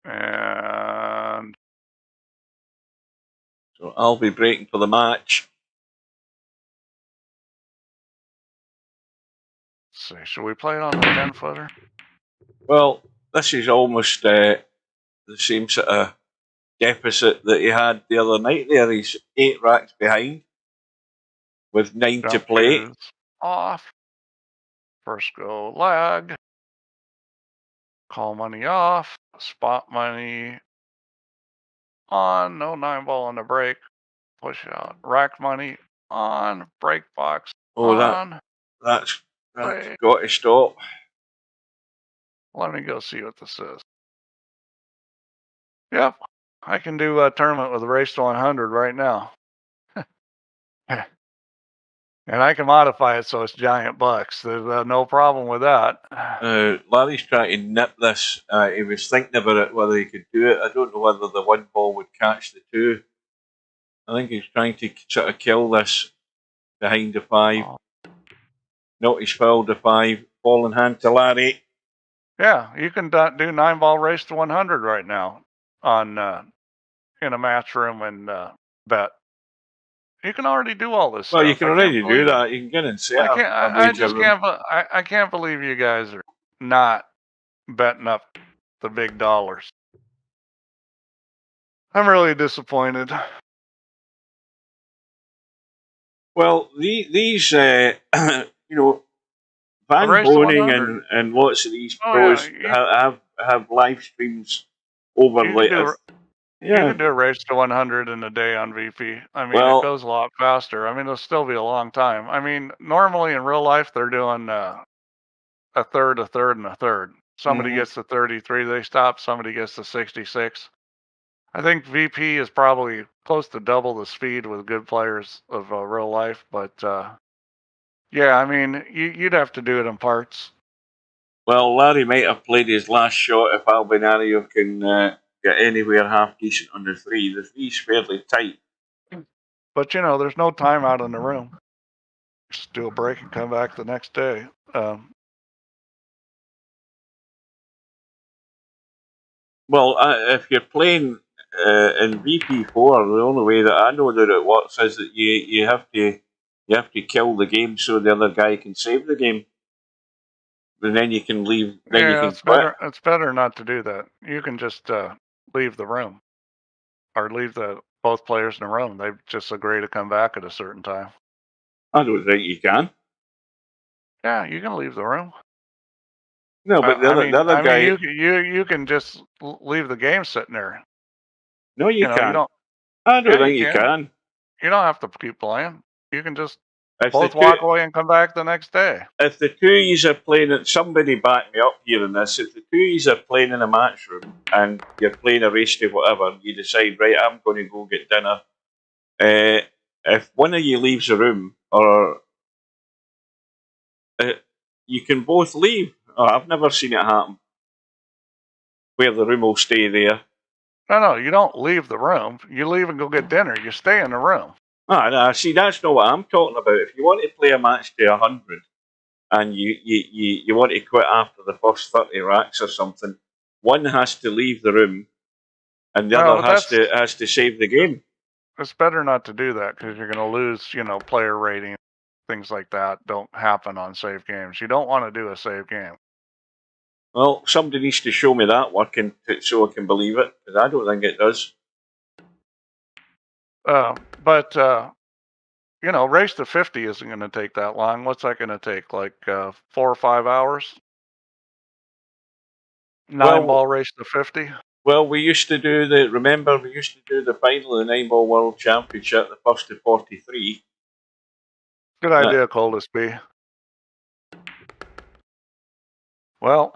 And so I'll be breaking for the match. Let's see, should we play it on the 10-footer? Well, this is almost the same sort of deficit that he had the other night there. He's 8 racks behind with 9 to play. Off. First go lag. Call money off. Spot money on. No 9 ball on the break. Push out. Rack money on. Break box on. That's got to stop. Let me go see what this is. Yep. I can do a tournament with a race to 100 right now. And I can modify it so it's giant bucks. There's no problem with that. Larry's trying to nip this. He was thinking about it, whether he could do it. I don't know whether the 1 ball would catch the 2. I think he's trying to sort of kill this behind the 5. Not his foul the 5. Ball in hand to Larry. Yeah, you can do 9 ball race to 100 right now on in a match room and bet. You can already do all this well, stuff. You can already do that. You can get and set I can't believe you guys are not betting up the big dollars. I'm really disappointed. Well, these you know, Van Boning and lots of these pros have live streams over later. You can do a race to 100 in a day on VP. I mean, it goes a lot faster. I mean, it'll still be a long time. I mean, normally in real life, they're doing a third, a third, and a third. Somebody gets to 33, they stop. Somebody gets to 66. I think VP is probably close to double the speed with good players of real life. But, yeah, I mean, you'd have to do it in parts. Well, Larry might have played his last shot if Albinario can get anywhere half decent on the 3. The 3's fairly tight. But, you know, there's no timeout in the room. Just do a break and come back the next day. Well, if you're playing in VP4, the only way that I know that it works is that you have to kill the game so the other guy can save the game. And then you can leave. Then you can quit. It's better not to do that. You can just leave the room, or leave both players in the room. They just agree to come back at a certain time. I don't think you can. Yeah, you can leave the room. No, but the other guy. You can just leave the game sitting there. No, you can't. I don't think you can. You don't have to keep playing. You can just both walk away and come back the next day. If the 2's are playing, somebody back me up here in this. If the 2's are playing in a match room and you're playing a race to whatever, you decide, right, I'm going to go get dinner. If one of you leaves the room, or you can both leave. Oh, I've never seen it happen where the room will stay there. No, you don't leave the room. You leave and go get dinner. You stay in the room. No, see, that's not what I'm talking about. If you want to play a match to 100, and you want to quit after the first 30 racks or something, one has to leave the room, and the No, other but has to save the game. it's better not to do that because you're going to lose, player rating. Things like that don't happen on save games. You don't want to do a save game. Well, somebody needs to show me that working so I can believe it, because I don't think it does. But race to 50 isn't going to take that long. What's that going to take? Like 4 or 5 hours? 9-ball race to 50? Well, we used to do the final of the 9-ball World Championship, the first to 43. Good idea, Coldest B. Well,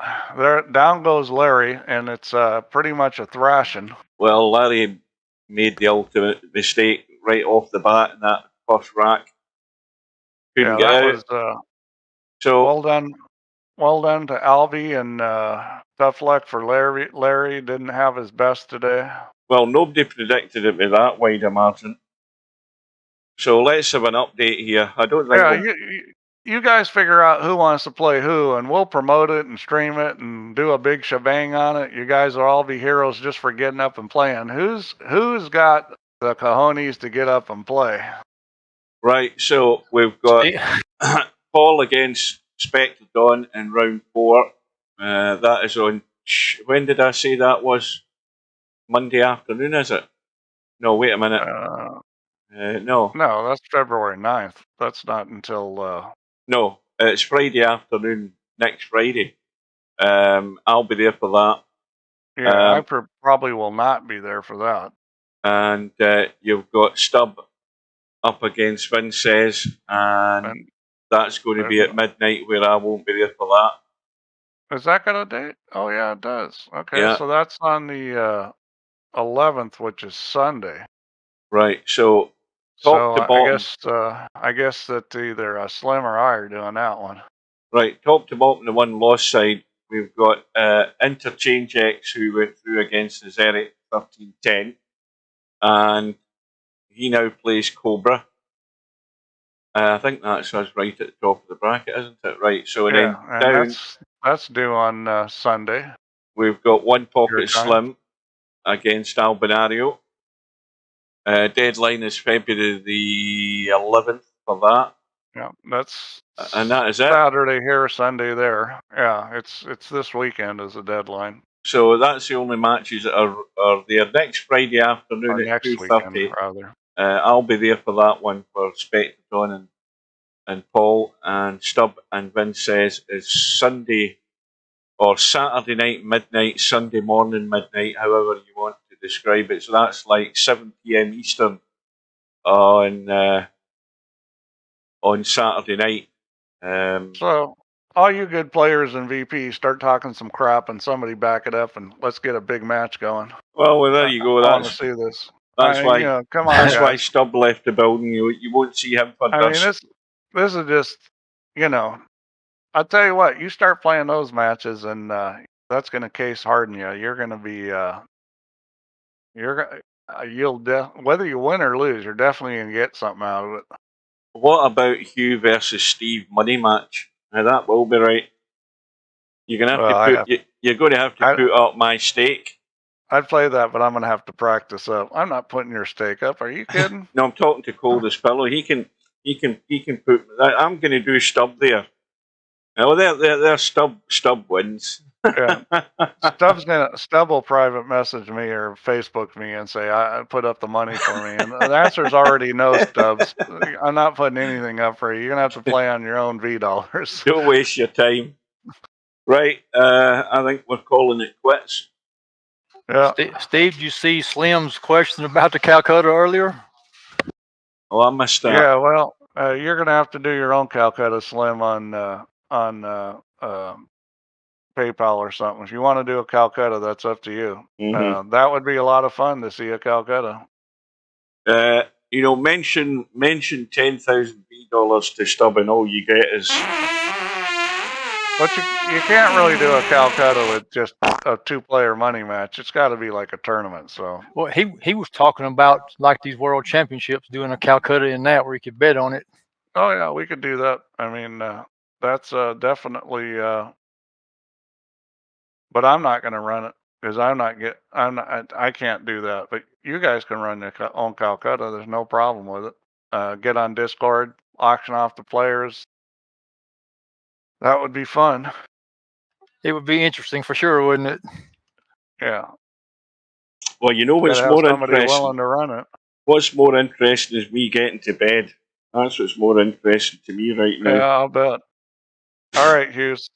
down goes Larry, and it's pretty much a thrashing. Well, Larry made the ultimate mistake right off the bat in that first rack. Couldn't get out. So well done to Alvy, and tough luck for Larry. Larry didn't have his best today. Well, nobody predicted it with that wide a margin. So let's have an update here. I don't think. Yeah, you guys figure out who wants to play who, and we'll promote it and stream it and do a big shebang on it. You guys will all be heroes just for getting up and playing. Who's got the cojones to get up and play? Right, so we've got Paul against Spectre Dawn in round 4. That is on. When did I say that was? Monday afternoon, is it? No, wait a minute. No. No, that's February 9th. That's not until. No, it's Friday afternoon, next Friday. I'll be there for that. Yeah, I probably will not be there for that. And you've got Stubb up against Vinces, and that's going to be at midnight, where I won't be there for that. Is that got a date? Oh, yeah, it does. Okay, yeah. So that's on the 11th, which is Sunday. Right, so top to bottom. I guess that either Slim or I are doing that one. Right, top to bottom, the one lost side, we've got Interchange X, who went through against Zerek 1310, and he now plays Cobra. I think that's us right at the top of the bracket, isn't it? Right, so then down. That's due on Sunday. We've got One Pocket Slim against Albinario. Deadline is February the 11th for that. Yeah, that's and that is it. Saturday here, Sunday there. Yeah, it's this weekend is the deadline. So that's the only matches that are there. Next Friday afternoon at 2:30. I'll be there for that one for Spectre Dawn and Paul, and Stubb and Vince says is Sunday or Saturday night midnight, Sunday morning midnight, however you want to describe it. So that's like 7 p.m. Eastern on Saturday night. So all you good players in VP start talking some crap and somebody back it up and let's get a big match going. Well, there you go. I want to see this. That's why. Come on. That's why Stubb left the building. You won't see him for I mean, this is just, I'll tell you what. You start playing those matches, and that's going to case harden you. You're going to be, whether you win or lose, you're definitely going to get something out of it. What about Hugh versus Steve money match? Now that will be right. You're going to have to you're going to have to put up my stake. I'd play that, but I'm going to have to practice up. I'm not putting your stake up. Are you kidding? No, I'm talking to Coldest Pillow. He can put. I'm going to do Stubb there. Oh, there Stubb wins. Yeah. Stubb will private message me or Facebook me and say, I put up the money for me. And the answer's already no, Stubbs. I'm not putting anything up for you. You're going to have to play on your own V dollars. Don't waste your time. Right. I think we're calling it quits. Yeah. Steve, did you see Slim's question about the Calcutta earlier? Oh, I missed that. Yeah, well, you're going to have to do your own Calcutta, Slim, on PayPal or something. If you want to do a Calcutta, that's up to you. Mm-hmm. That would be a lot of fun to see a Calcutta. Mention $10,000 to Stubb, and all you get is. But you can't really do a Calcutta with just a 2-player money match. It's got to be like a tournament. So. Well, he was talking about like these World Championships, doing a Calcutta in that where you could bet on it. Oh yeah, we could do that. I mean, that's definitely. But I'm not going to run it because I can't do that. But you guys can run your own Calcutta. There's no problem with it. Get on Discord, auction off the players. That would be fun. It would be interesting for sure, wouldn't it? Yeah. Well, you know what's Gotta have more somebody interesting? willing to run it. What's more interesting is me getting to bed. That's what's more interesting to me right now. Yeah, I'll bet. All right, Hughes.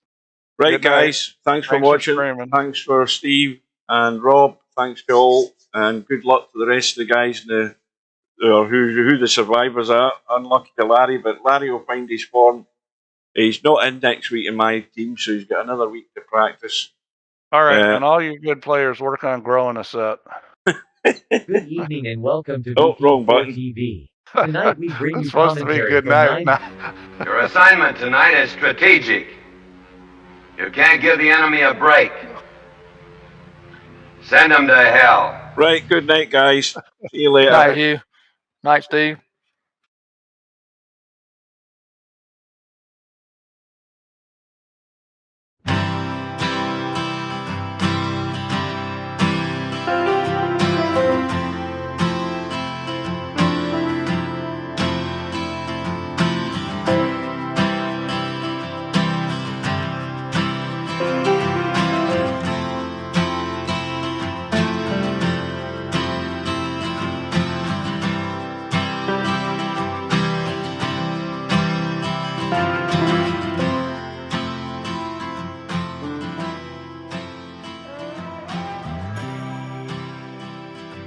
Right, Good night. guys. Thanks for Thanks for watching. streaming. Thanks for Steve and Rob. Thanks to all, and good luck to the rest of the guys in who the survivors are. Unlucky to Larry, but Larry will find his form. He's not in next week in my team, so he's got another week to practice. All right, and all you good players, work on growing a set. Good evening and welcome to wrong button. VP4TV. Tonight we bring you It's supposed to be commentary good from night. 9. Your assignment tonight is strategic. You can't give the enemy a break. Send them to hell. Right, good night, guys. See you later. Night, Hugh. Night, Steve.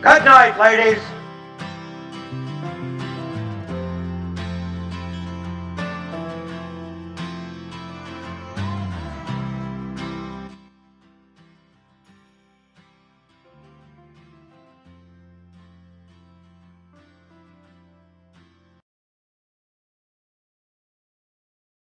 Good night, ladies.